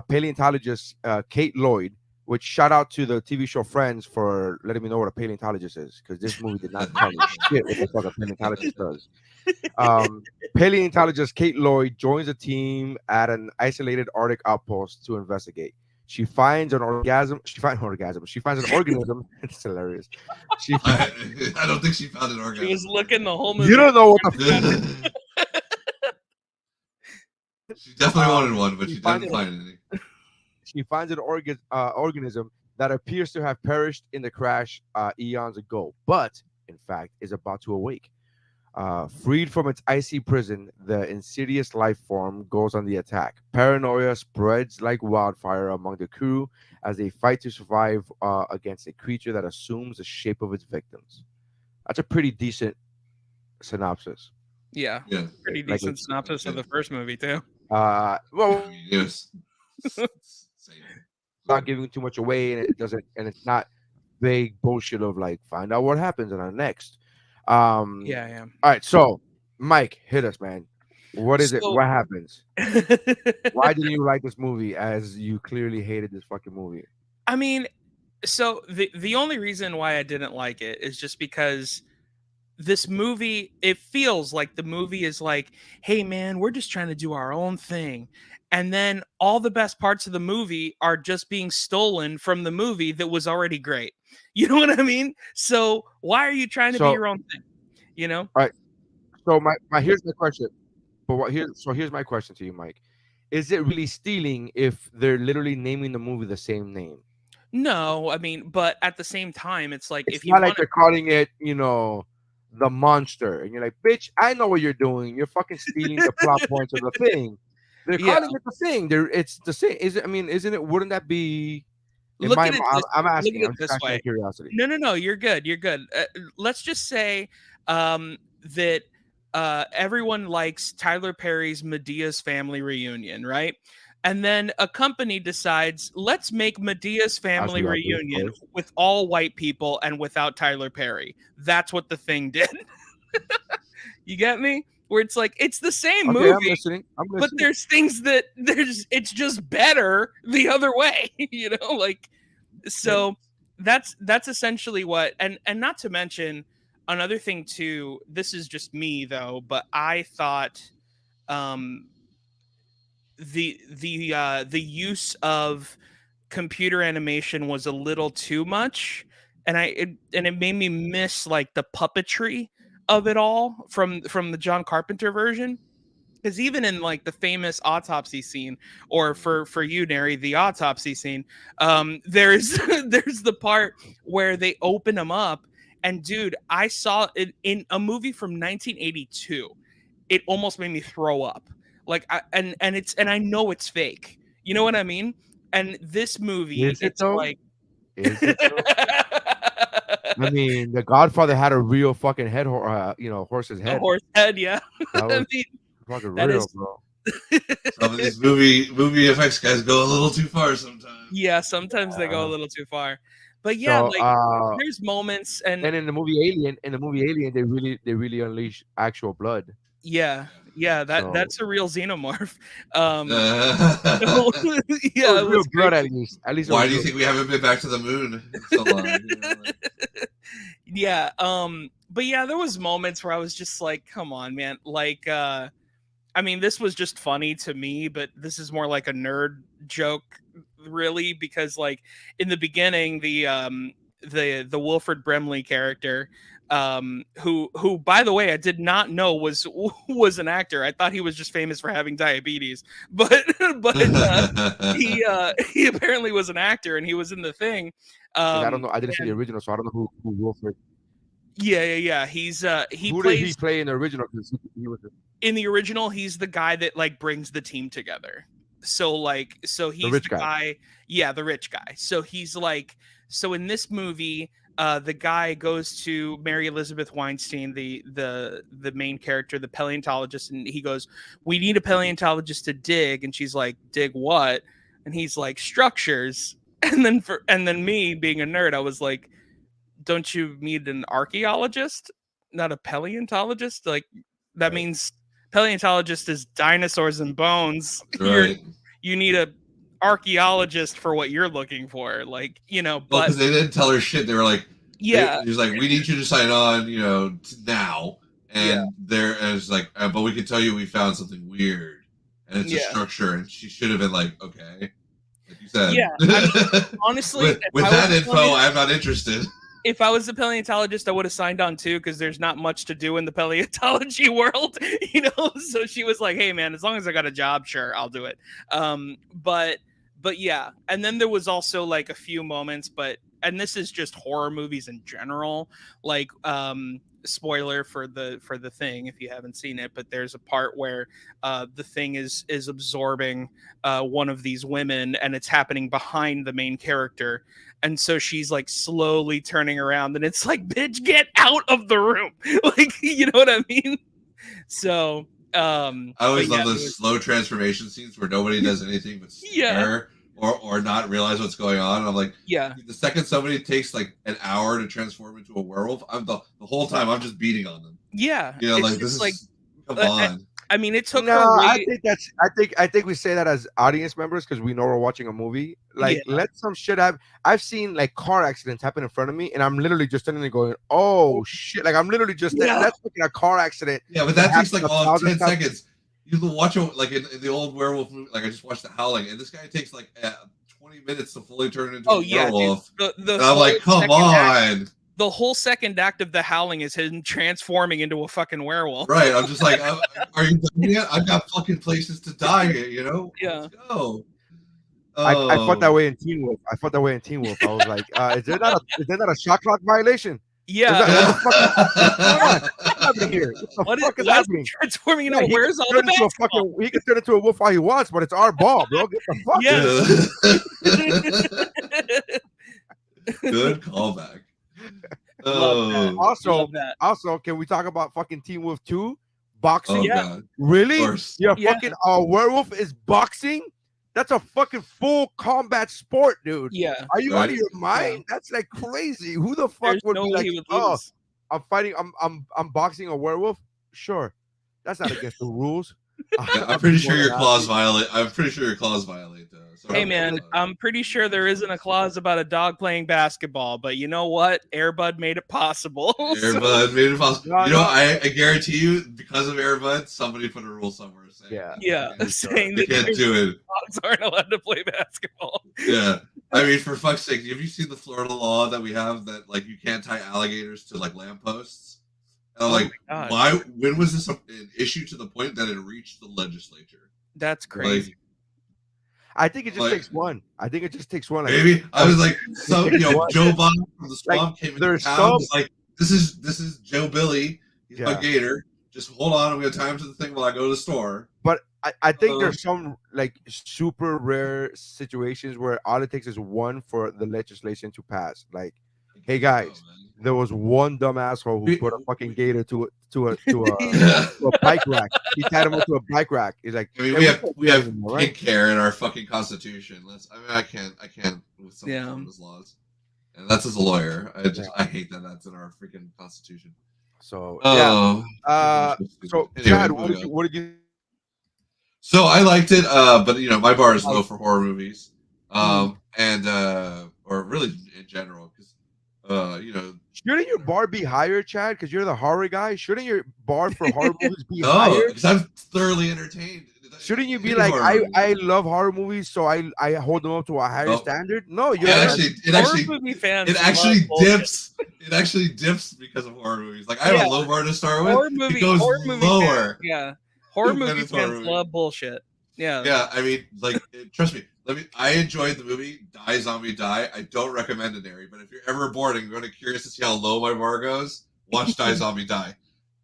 paleontologist Kate Lloyd, which shout out to the TV show Friends for letting me know what a paleontologist is, because this movie did not tell me shit what the fuck a paleontologist does. Paleontologist Kate Lloyd joins a team at an isolated Arctic outpost to investigate. She finds an organism. She finds an organism. It's hilarious. I don't think she found an organism. She was looking the whole movie. You don't know what the She definitely wanted one, but she didn't find anything. She finds an organism that appears to have perished in the crash eons ago, but in fact is about to awake. Freed from its icy prison, the insidious life form goes on the attack. Paranoia spreads like wildfire among the crew as they fight to survive against a creature that assumes the shape of its victims. That's a pretty decent synopsis. Yeah, Yeah, pretty Like decent it's synopsis of the first movie too. well, I mean, it was same. not giving too much away, and it doesn't, and it's not vague bullshit of like find out what happens in our next. Yeah, yeah. All right, so Mike, hit us, man. What is it? So What happens? Why didn't you like this movie as you clearly hated this fucking movie? I mean, so the only reason why I didn't like it is just because this movie, it feels like the movie is like, hey man, we're just trying to do our own thing. And then all the best parts of the movie are just being stolen from the movie that was already great. You know what I mean? So why are you trying to be So, your own thing? You know? all right. So my here's my question. But here's my question to you, Mike. Is it really stealing if they're literally naming the movie the same name? No, I mean, but at the same time, it's like It's if you not like want they're calling it, the monster, and you're like, bitch, I know what you're doing. You're fucking stealing the plot to, points of the thing. They're yeah, calling it the thing. It's the same. Is it? I mean, isn't it? Wouldn't that be? In look my, at it this I'm look at asking. it I'm just this asking out way. of curiosity. No, no, no, you're good. You're good. Let's just say that everyone likes Tyler Perry's Medea's Family Reunion, right? And then a company decides, let's make Medea's As Family we all do, of Reunion course. with all white people and without Tyler Perry. That's what the thing did. You get me? Where it's like it's the same Okay, I'm movie, listening. I'm but listening. there's things that there's it's just better the other way, you know? Like And so that's essentially what, and not to mention another thing too, this is just me though, but I thought um the use of computer animation was a little too much, and it made me miss like the puppetry of it all from the John Carpenter version. Because even in like the famous autopsy scene, or for you, Neri, the autopsy scene, there's there's the part where they open him up, and dude, I saw it in a movie from 1982. It almost made me throw up. Like, and I know it's fake. You know what I mean? And this movie, is it it's though? like Is it though? I mean, The Godfather had a real fucking horse's a head. horse head. Yeah, That I was mean fucking that real, is. bro. Some of these movie effects guys go a little too far sometimes. Yeah, sometimes they go a Uh, little too far. But yeah, so, like there's moments, and and in the movie Alien, they really unleash actual blood. yeah, yeah, So that's a real xenomorph. Um so Uh, it yeah, was it real was blood at crazy. least. At least it why was do you real. think we haven't been back to the moon in so long? Yeah, but yeah, there was moments where I was just like, come on, man. Like I mean, this was just funny to me, but this is more like a nerd joke, really, because like in the beginning, the Wilfred Brimley character, who by the way I did not know was an actor. I thought he was just famous for having diabetes, but he apparently was an actor and he was in the thing. Because I don't know. I didn't see the And original, so I don't know who Wilfred. yeah, yeah, yeah. He Who did he plays play in the original? Because he was in the original, he's the guy that like brings the team together. So the he's rich the guy. guy, yeah, the rich guy. So he's like, so in this movie, the guy goes to Mary Elizabeth Weinstein, the main character, the paleontologist, and he goes, "We need a paleontologist to dig," and she's like, "Dig what?" And he's like, "Structures." And then me being a nerd, I was like, don't you need an archaeologist, not a paleontologist? Like that Right. means paleontologist is dinosaurs and bones. Right. You need a archaeologist for what you're looking for, like Well, But because they didn't tell her shit. They were like, yeah, he's like, we need you to sign on, now. yeah, And it's like, but we can tell you we found something weird, and it's a yeah, structure. And she should have been like, okay, like you said. yeah. I mean, honestly, with that info, I'm not interested. if I was a paleontologist, I would have signed on too, because there's not much to do in the paleontology world, So she was like, "Hey, man, as long as I got a job, sure, I'll do it." But yeah, and then there was also like a few moments, but and this is just horror movies in general, like spoiler for the Thing if you haven't seen it, but there's a part where the Thing is absorbing one of these women, and it's happening behind the main character, and so she's like slowly turning around, and it's like, bitch, get out of the room. Like, you know what I mean? So I always but yeah, love those slow transformation scenes where nobody does anything but yeah, stare or not realize what's going on. I'm like, yeah, the second somebody takes like an hour to transform into a werewolf, I'm the whole time I'm just beating on them. yeah. You know, It's like this just like, is come uh, on. I mean, it took No, her I way. think that's I think we say that as audience members because we know we're watching a movie. Yeah, Like, let some shit happen. I've seen like car accidents happen in front of me, and I'm literally just standing there going, "Oh shit!" Like I'm literally just yeah, that's fucking a car accident Yeah, but that that takes happens like a all of thousand 10 times. seconds. You watch like in the old werewolf movie, like I just watched The Howling, and this guy takes like 20 minutes to fully turn into oh a yeah, dude. werewolf. The And I'm whole like, come second act, on. the whole second act of The Howling is him transforming into a fucking werewolf. Right. I'm just like, are you done yet? I've got fucking places to die here, you know? Yeah, Let's go. I felt that Oh. way in Teen Wolf. I felt that way in Teen Wolf. I was like, is there not a shot clock violation? Is yeah. that what the fuck is what's going on? Yeah. What's happening here? What the What is, fuck is why is he happening? transforming into Yeah, a? he can Where's all turn the into a basketball? fucking he can turn into a wolf all he wants, but it's our ball, bro. Get the fuck. Yeah. Good callback. Love that. Oh. Also, Love that. can we talk about fucking Teen Wolf 2? Oh Boxing? Yeah. God. Of Really? course. Your Yeah. fucking werewolf is boxing? That's a fucking full combat sport, dude. Yeah. Are you out Right? of your mind? That's like crazy. Who the fuck There's would no be way like, he would oh, lose. I'm fighting, I'm boxing a werewolf? Sure. That's not against the rules. Yeah, I'm pretty sure your clause violate. I'm pretty sure your clause violate. Hey man, I'm pretty sure there isn't a clause about a dog playing basketball, but you know what? Airbud made it possible. Airbud made it possible. No, You know, no. I guarantee you, because of Airbud, somebody put a rule somewhere saying, Yeah. Yeah, you saying can't that do it. dogs aren't allowed to play basketball. Yeah, I mean, for fuck's sake, have you seen the Florida law that we have that like you can't tie alligators to like lampposts? And I'm Oh like, my God. why? When was this an issue to the point that it reached the legislature? That's crazy. I think it just Like- takes one. I think it just takes one. Like, Maybe I was like, so you know, Joe Biden from the swamp came into there's town. some- Was like, this is Joe Billy. He's my Yeah. gator. Just hold on. I'm gonna tie him to the thing while I go to the store. But I think there's some like super rare situations where all it takes is one for the legislation to pass. Like, hey guys, Oh, man. there was one dumb asshole who put a fucking gator to a Yeah. to a bike rack. He tied him up to a bike rack. He's like, I mean, "Hey, we have can't we do that have anymore, pink hair in our fucking constitution. I can't with some Yeah. of those laws. And that's as a lawyer. I hate that that's in our freaking constitution. So yeah. So Anyway, Chad, moving on. what did you? So I liked it, but you know, my bar is low for horror movies, Hmm. and or really in general, because you know, Shouldn't your bar be higher, Chad? Because you're the horror guy. Shouldn't your bar for horror movies be no, higher? because I'm thoroughly entertained. Shouldn't you be Any like, horror I movie. love horror movies, so I hold them up to a higher No. standard? No, you're It Horror actually movie fans it actually love bullshit. dips. It actually dips because of horror movies. Like I have Yeah. a low bar to start with. Horror movie, it goes horror movie lower. fans, yeah. Horror When movie it's horror fans movie. love bullshit. Yeah. Yeah, I mean, like, trust me. I enjoyed the movie Die Zombie Die. I don't recommend it, Nary, but if you're ever bored and you're curious to see how low my bar goes, watch Die Zombie Die.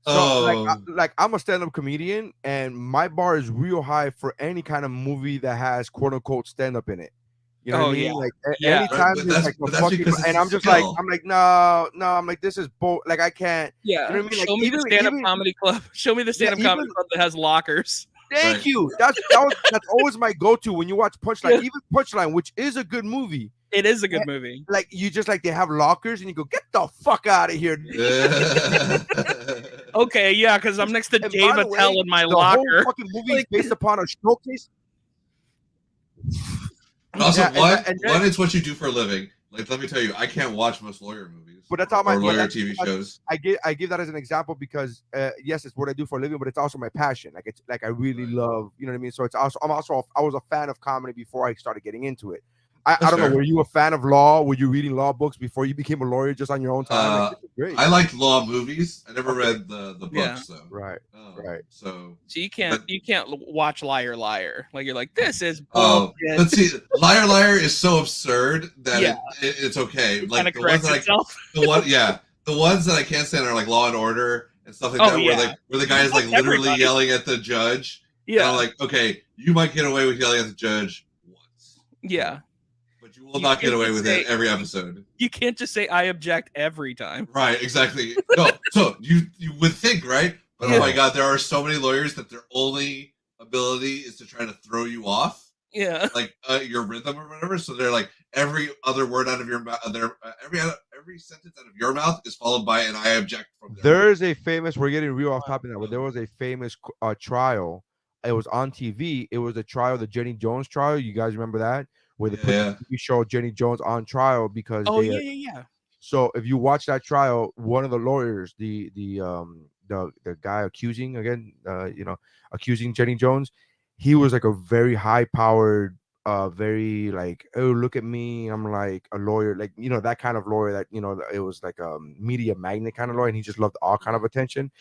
So like I'm a stand-up comedian, and my bar is real high for any kind of movie that has quote unquote stand-up in it. You know what I Oh, mean? yeah. Like Yeah. anytime But there's that's- like but a that's fucking, because it's and a I'm just like, skill. I'm like, no, I'm like, this is like I can't. Yeah. You know what I mean? Like, Show me the even- stand-up even- comedy club. Show me the stand-up comedy even- club that has lockers. Thank Right. you. That's always my go-to when you watch Punchline. Yeah. Even Punchline, which is a good movie. It is a good movie. Like you just like they have lockers, and you go, get the fuck out of here. Okay, yeah, because I'm next to And by Dave the way, Attell in my the locker. whole fucking movie is based upon a showcase. And also, Yeah, and one, that- and that- one, it's what you do for a living. Like, let me tell you, I can't watch most lawyer movies. But that's all my- or but lawyer that's- TV shows. I give that as an example because yes, it's what I do for a living, but it's also my passion. Like it's like I really Right. love, you know what I mean. So it's also I was a fan of comedy before I started getting into it. I That's don't know. fair. Were you a fan of law? Were you reading law books before you became a lawyer just on your own time? Like, Uh, this is great. I liked law movies. I never Okay. read the Yeah. books though. Right. Right. So, So but you can't watch Liar Liar. Like you're like, this is oh, bullshit. but see, Liar Liar is so absurd that Yeah. it's okay. It kind Like of corrects itself. the ones that I can't stand are like Law and Order and stuff like Oh that, yeah. where the guy is like Fuck literally everybody. yelling at the judge, and Yeah. I'm like, okay, you might get away with yelling at the judge once, Yeah. but you will You not get can't away just with say it every episode. you can't just say I object every time. Right, exactly. No, so you would think, right? But oh Yeah. my god, there are so many lawyers that their only ability is to try to throw you off, Yeah. like your rhythm or whatever. So they're like every other word out of your mouth, every sentence out of your mouth is followed by an "I object" from their mouth. There's a famous. We're getting real off topic now, but there was a famous trial. It was on TV. It was the trial, the Jenny Jones trial. You guys remember that? Where they put Yeah. the TV show Jenny Jones on trial because Oh they. yeah. So if you watch that trial, one of the lawyers, the guy accusing again, accusing Jenny Jones, he was like a very high powered, very like, oh look at me, I'm like a lawyer, like that kind of lawyer that it was like a media magnet kind of lawyer, and he just loved all kind of attention.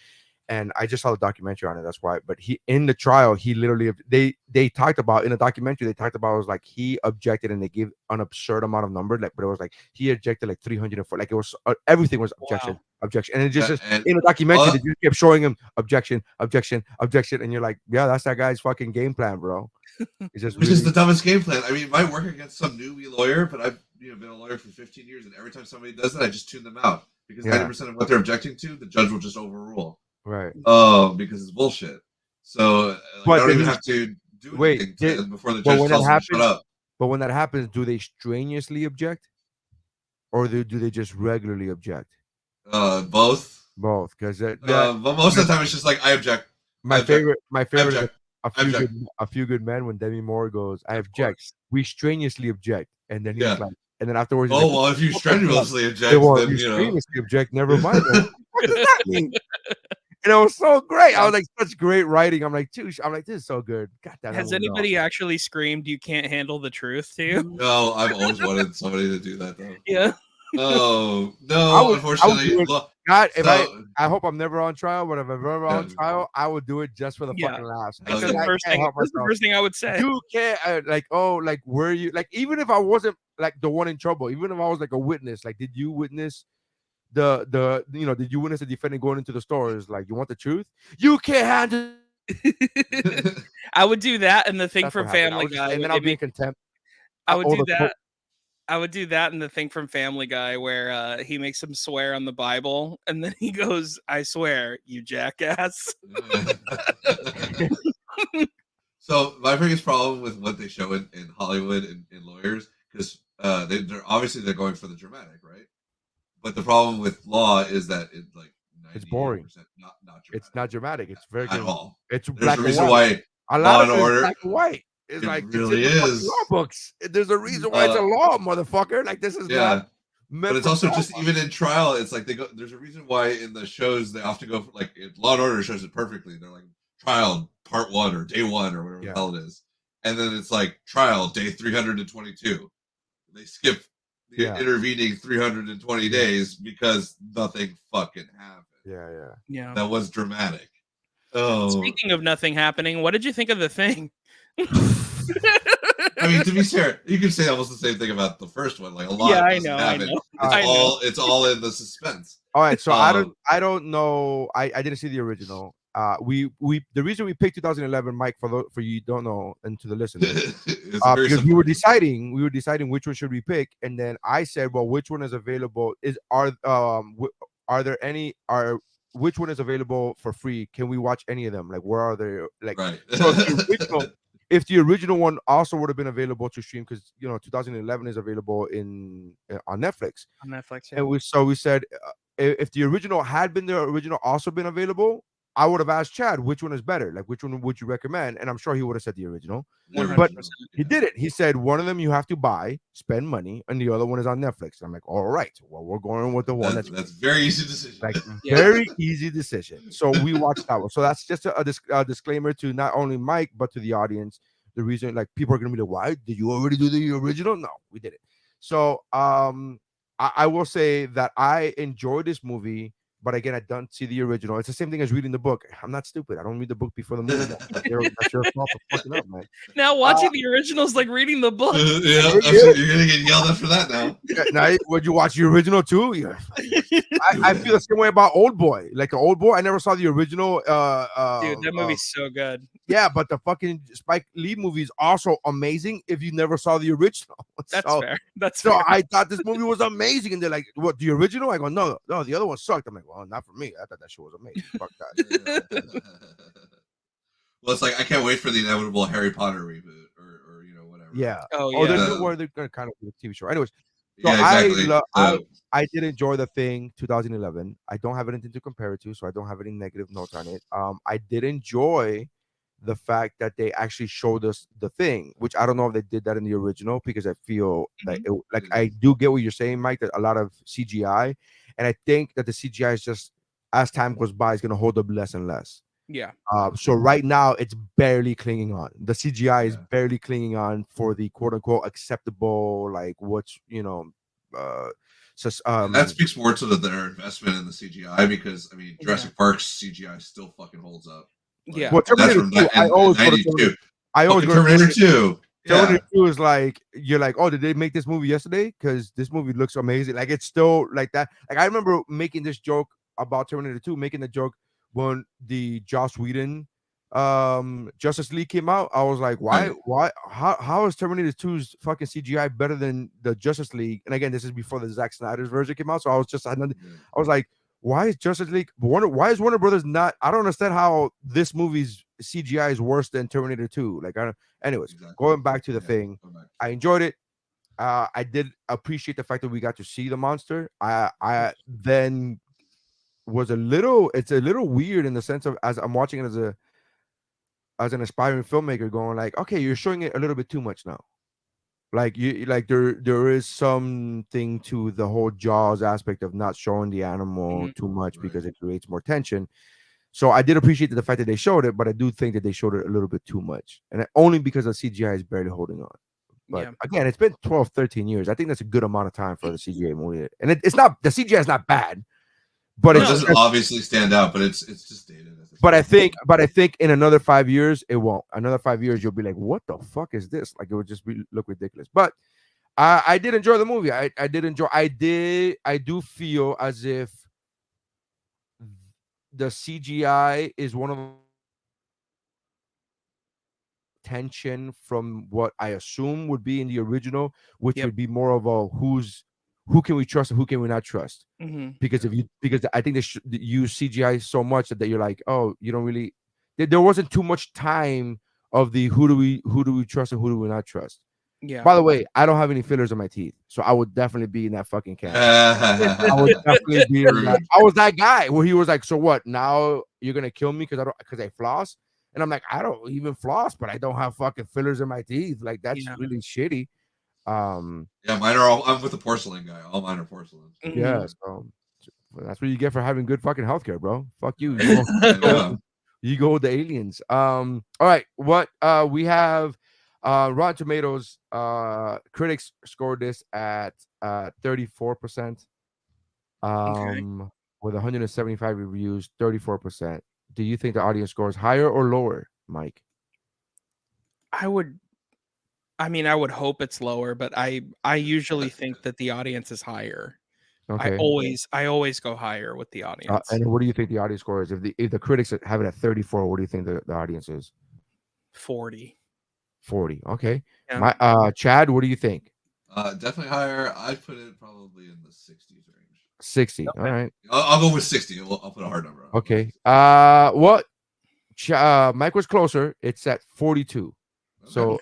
And I just saw the documentary on it. That's why. But he in the trial, he literally they talked about in the documentary. They talked about it was like he objected and they gave an absurd amount of number. Like, but it was like he objected like 304. Like it was everything was objection, Wow. objection, and it Yeah, just and in the documentary uh, they just kept showing him objection, objection, objection, and you're like, yeah, that's that guy's fucking game plan, bro. It's just which is really the dumbest game plan. I mean, it might work against some newbie lawyer, but I've been a lawyer for 15 years, and every time somebody does that, I just tune them out because Yeah. 90% of what they're objecting to, the judge will just overrule. right. Oh, because it's bullshit. So But I don't then even he- have to do wait, anything before the but judge when that tells them to shut happens, up. but when that happens, do they strenuously object, or do they just regularly object? Both. Both, because But most of the time, it's just like I object. my object. favorite is object. a few good men when Demi Moore goes, I Of object. course. We strenuously object, and then he's Yeah. like, and then afterwards, he's Oh like, well, if you "What the fuck?" strenuously Hey, object, well, then you you know. strenuously object. Never mind. Then. What does that mean? And it was so great. I was like, such great writing. I'm like, this is so good. God damn. Has anybody actually screamed you can't handle the truth to you? No, I've always wanted somebody to do that though. Yeah. Oh I no, would unfortunately. do it. God, if So, I hope I'm never on trial, but if I'm ever on Yeah. trial, I would do it just for the Yeah. fucking laughs. Hell That's yeah. the first thing. help That's the myself. first thing I would say. You can't like, oh, like were you like, even if I wasn't like the one in trouble, even if I was like a witness, like did you witness did you witness the defendant going into the stores like, you want the truth, you can't handle I would do that and the thing That's from what happened. Family Guy. And then I'll be in contempt. I would Oh, do the that. I would do that and the thing from Family Guy where he makes him swear on the Bible and then he goes, I swear, you jackass. So my biggest problem with what they show in Hollywood and in lawyers, because they're going for the dramatic, right? But the problem with law is that It's boring. not dramatic. It's not dramatic. It's very at good. all. It's There's black a and reason white. why A Law lot and of it is Order- black and white. It's it like really it's in the fucking is. law books. There's a reason why it's a law, motherfucker. Like this is Yeah. not meant But it's for also drama. just even in trial, it's like there's a reason why in the shows they often go for, like Law and Order shows it perfectly. They're like trial part 1 or day 1 or whatever Yeah. the hell it is, and then it's like trial day 322. They skip the Yeah. intervening 320 days because nothing fucking happened. Yeah. Yeah. That was dramatic. Oh, Speaking of nothing happening, what did you think of the thing? I mean, to be fair, you can say almost the same thing about the first one. Like a lot Yeah, I doesn't know, I happen. know. It's I know. it's all in the suspense. All right, so Um, I don't know. I didn't see the original. We the reason we picked 2011, Mike, for you don't know, and to the listeners, it's very because simple. we were deciding which one should we pick, and then I said, well, which one is available? Are there any which one is available for free? Can we watch any of them? Like, where are they? Like, Right. so if the original one also would have been available to stream, because 2011 is available on Netflix, On Netflix. and we said if the original had been the original also been available, I would have asked Chad which one is better, like which one would you recommend, and I'm sure he would have said the original. But he did it. He said one of them you have to buy, spend money, and the other one is on Netflix. I'm like, all right, well, we're going with the one That's very easy decision. like Yeah. very easy decision. So we watched that one. So that's just a disclaimer to not only Mike but to the audience. the reason like people are gonna be like, why did you already do the original? No, we did it. So I will say that I enjoyed this movie, but again, I don't see the original. It's the same thing as reading the book. I'm not stupid. I don't read the book before the movie. That's your fault for fucking up, man. Now Uh, watching the original is like reading the book. Yeah, it is. absolutely. You're gonna get yelled at for that now. Now, would you watch the original too? Yeah. I feel the same way about Old Boy. Like the Old Boy, I never saw the original. Dude, that movie's so good. Yeah, but the fucking Spike Lee movie is also amazing if you never saw the original. That's so, fair. That's so fair. I thought this movie was amazing, and they're like, "What, the original?" I go, "No, no, the other one sucked." I'm like, "Well, not for me. I thought that shit was amazing. Fuck that." Well, it's like I can't wait for the inevitable Harry Potter reboot or whatever. Yeah. Oh Oh, they're yeah. doing where they're gonna kind of do a TV show. Anyways, so Yeah, exactly. I did enjoy the thing 2011. I don't have anything to compare it to, so I don't have any negative notes on it. I did enjoy the fact that they actually showed us the thing, which I don't know if they did that in the original because I feel like like I do get what you're saying, Mike. That a lot of CGI, and I think that the CGI is just as time goes by, is gonna hold up less and less. Yeah. So right now it's barely clinging on. The CGI is Yeah. barely clinging on for the quote unquote acceptable, like what's so And that speaks more to their investment in the CGI because I mean Jurassic Park's CGI still fucking holds up. Like, Yeah. well, and that's Terminator from 2, that in '92. I always Fucking go to Terminator 2. Terminator Yeah, 2 is like you're like, oh, did they make this movie yesterday? Because this movie looks amazing. Like it's still like that. Like I remember making this joke about Terminator 2, making the joke when the Joss Whedon Justice League came out. I was like, right. why how is Terminator 2's fucking CGI better than the Justice League? And again, this is before the Zack Snyder's version came out. So I was just I was like, why is Justice League why is Warner Brothers not? I don't understand how this movie's CGI is worse than Terminator 2. Like I don't anyways, Exactly. going back to the Yeah, thing, go back. I enjoyed it. I did appreciate the fact that we got to see the monster. I then was it's a little weird in the sense of as I'm watching it as an aspiring filmmaker going like, okay, you're showing it a little bit too much now. Like you like there is something to the whole Jaws aspect of not showing the animal Mhm. too much Right. because it creates more tension. So I did appreciate the fact that they showed it, but I do think that they showed it a little bit too much. And only because the CGI is barely holding on. But Yeah. again, it's been 12, 13 years. I think that's a good amount of time for the CGI movie. And it's not the CGI is not bad, but No, it it's doesn't just obviously stand out, but it's just dated at this but point. I think in another 5 years it won't. Another 5 years you'll be like, what the fuck is this? Like it would just look ridiculous. But I did enjoy the movie. I did enjoy. I do feel as if the CGI is one of the tension from what I assume would be in the original, which Yep. would be more of a who can we trust and who can we not trust? Hmm. Because because I think they use CGI so much that you're like, oh, you don't really. There wasn't too much time of the who do we trust and who do we not trust. Yeah. By the way, I don't have any fillers in my teeth, so I would definitely be in that fucking camp. I would definitely be in that. Rude. I was that guy where he was like, "So what? Now you're gonna kill me because I floss?" And I'm like, "I don't even floss, but I don't have fucking fillers in my teeth. Like that's Yeah. really shitty." Um, Yeah, mine are all. I'm with the porcelain guy. All mine are porcelain. yeah. Mhm. So that's what you get for having good fucking healthcare, bro. Fuck you. Right. I know. You go with the aliens. All right. What we have Rotten Tomatoes critics scored this at 34%. Okay. With 175 reviews, 34%. Do you think the audience scores higher or lower, Mike? I would. I mean, I would hope it's lower, but I usually think that the audience is higher. Okay. I always go higher with the audience. And what do you think the audience score is? If the critics have it at 34, what do you think the audience is? 40. 40. Okay. Yeah. My Chad, what do you think? Definitely higher. I'd put it probably in the 60s range. 60. All Okay. right. I'll go with 60. I'll put a hard number on it. Okay. What? Mike was closer. It's at 42. Okay. So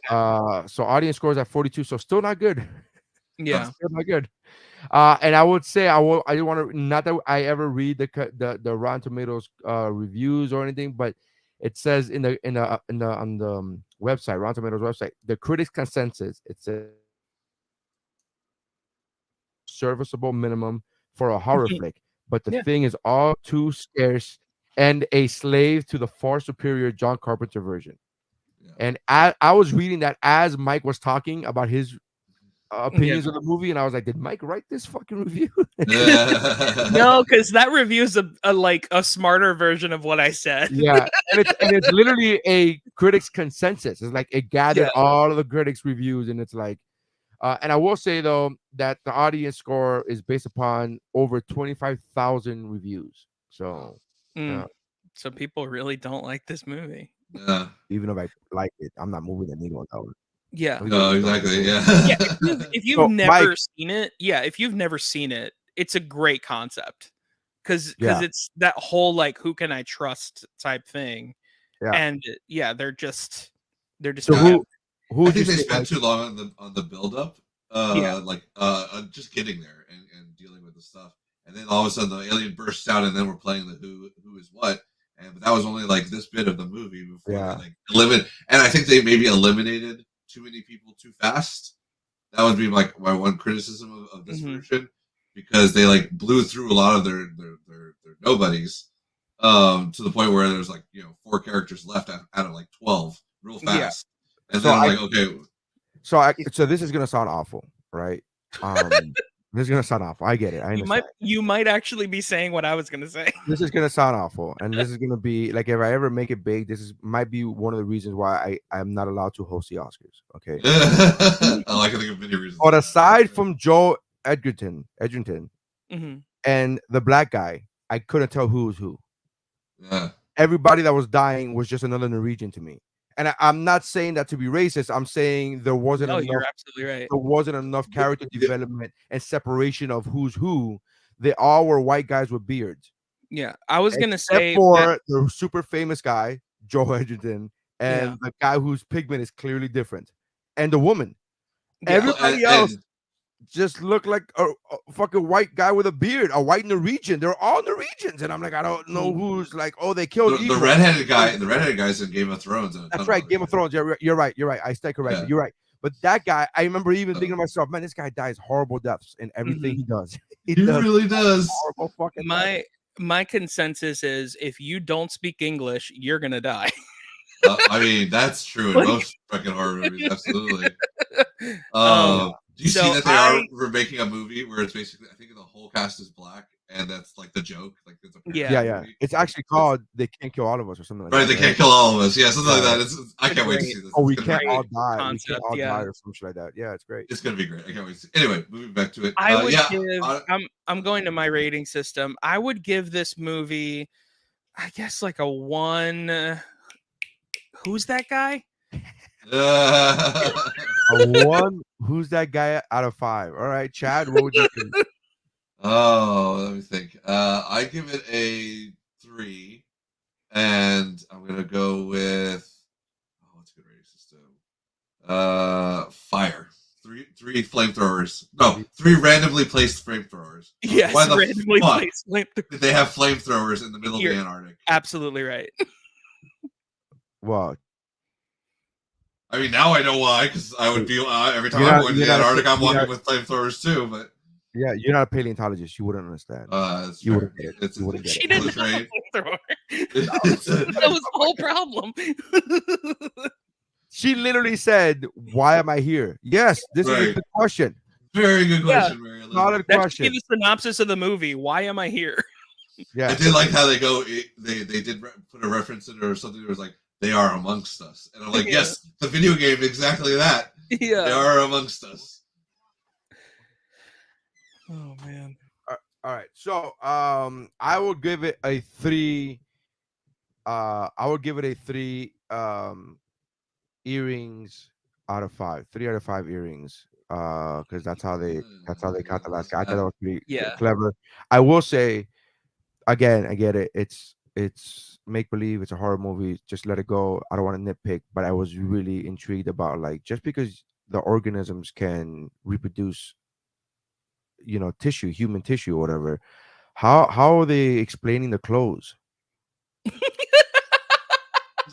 so audience scores at 42. So still not good. Yeah. Still not good. And I would say I didn't want to not that I ever read the Rotten Tomatoes reviews or anything, but it says in the on the website, Rotten Tomatoes website, the critics consensus, it says serviceable minimum for a horror flick, but the Yeah. thing is all too scarce and a slave to the far superior John Carpenter version. And I was reading that as Mike was talking about his Yeah. opinions of the movie, and I was like, did Mike write this fucking review? Yeah. No, because that review is a like a smarter version of what I said. Yeah, and it's literally a critics consensus. It's like it gathered Yeah. all of the critics reviews, and it's like, and I will say though that the audience score is based upon over 25,000 reviews. So Mm. So people really don't like this movie. Yeah. even if I like it, I'm not moving the needle on that one. Yeah. At least No, I don't exactly. know. Yeah. Yeah. If you've So Mike, never seen it, if you've never seen it, it's a great concept. Because yeah, it's that whole like who can I trust type thing. yeah. And they're just So Yeah, bad. I who'd you think they say, spent Mike? too long on the build up. Yeah. Like just getting there and dealing with the stuff. And then all of a sudden the alien bursts out and then we're playing the who is what. And but that was only like this bit of the movie before Yeah, they like eliminate, and I think they maybe eliminated too many people too fast. That would be like my one criticism of this Mhm. version, because they like blew through a lot of their nobodies, to the point where there's like 4 characters left out of like 12 real Yeah. fast, and So then I like okay, so this is gonna sound awful, right? This is gonna sound awful. I get it. I understand. You might actually be saying what I was gonna say. This is gonna sound awful, and this is gonna be like if I ever make it big, this is might be one of the reasons why I'm not allowed to host the Oscars. Okay, I can think of many reasons. but aside from Joe Edgerton, Hmm. and the black guy, I couldn't tell who was who. Yeah, Everybody that was dying was just another Norwegian to me, and I'm not saying that to be racist. I'm saying there wasn't No, you're enough. absolutely right. There wasn't enough character yeah, development and separation of who's who. They all were white guys with beards. Yeah, I was gonna Except say that. for the super famous guy, Joe Edgerton, Yeah, and the guy whose pigment is clearly different, and the woman. yeah, Everybody else just looked like a fucking white guy with a beard, a white Norwegian. They're all Norwegians, and I'm like, I don't know who's like, oh, they killed the Egon. redheaded guy's in Game of Thrones. And a ton That's of right, other Game of shit. Thrones. You're right. You're right. I stand corrected. Yeah. You're right. But that guy, I remember even thinking to myself, man, this guy dies horrible deaths in everything he does. He really does. horrible fucking deaths. my consensus is if you don't speak English, you're gonna die. I mean, that's true in Like- most fucking horror movies. Absolutely. Um, Do you so see that they are remaking a movie where it's basically, I think the whole cast is black, and that's like the joke. Like it's a Yeah. Yeah. movie. It's actually called "They Can't Kill All of Us" or something like Right, that. they can't kill all of us. Yeah, something like Yeah. that. I can't wait to see this. Oh, we It's gonna can't be all great. die. We concept, can't all yeah. die or something like that. Yeah, it's great. It's gonna be great. I can't wait to see. Anyway, moving back to it. I would yeah, give. I'm going to my rating system. I would give this movie, I guess, like a 1. Who's that guy? A 1. Who's that guy out of 5? All right, Chad. What would you think? oh, let me think. I give it a 3, and I'm gonna go with what's a good rating system? Fire. Three flamethrowers. No, 3 randomly placed flamethrowers. Yes, Why the randomly fuck placed. did they have flamethrowers in the middle of Here. the Antarctic? Absolutely right. Well, I mean, now I know why, because I would be every time You're I'm not- going to you're the not a- Antarctic, I'm you're walking not- with flamethrowers too. But yeah, you're not a paleontologist. You wouldn't understand. it's You fair. wouldn't get it. It's You wouldn't get She it. didn't it's have a right. flamethrower. It's a- That was the whole problem. She literally said, "Why am I here?" Yes, this is a Right. good question. very good Yeah. question, Mary. Solid That should question. be the synopsis of the movie. Why am I here? I Yeah, did like how they go. They did put a reference in it or something that was like, "They are amongst us," and I'm like, Yeah. "Yes, the video game exactly that. They Yeah. are amongst us." Oh man. all right. So, I will give it a 3. I will give it a 3 earrings out of 5. 3 out of 5 earrings. Because that's how they caught the last guy. I thought that was pretty Yeah. clever. I will say, again, I get it. It's make believe. It's a horror movie. Just let it go. I don't want to nitpick, but I was really intrigued about like just because the organisms can reproduce, tissue, human tissue, or whatever. How are they explaining the clothes? This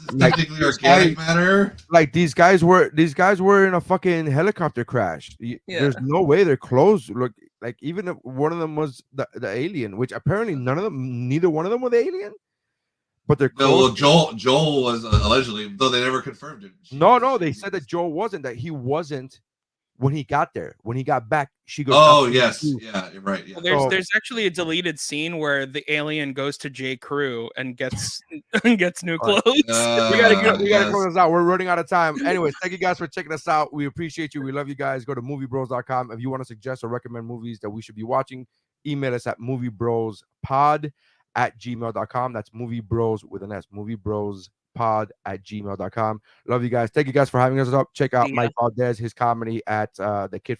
is Like, technically organic matter. Like these guys were in a fucking helicopter crash. Yeah. There's no way their clothes look like, even if one of them was the alien, which apparently neither one of them were the alien. but they're No, close. well, Joel was allegedly, though they never confirmed it. No, they said that Joel wasn't. That he wasn't when he got there. When he got back, she goes. Oh "I'm yes, you." yeah, you're right. Yeah. Well, So- there's actually a deleted scene where the alien goes to J. Crew and gets gets new All right. clothes. We gotta Yes. close this out. We're running out of time. Anyways, thank you guys for checking us out. We appreciate you. We love you guys. Go to moviebros.com. If you want to suggest or recommend movies that we should be watching, email us at moviebrospod@gmail.com. That's moviebros with an S. moviebrospod@gmail.com. Love you guys. Thank you guys for having us up. Check out Yeah. Mike Valdez, his comedy at the Kid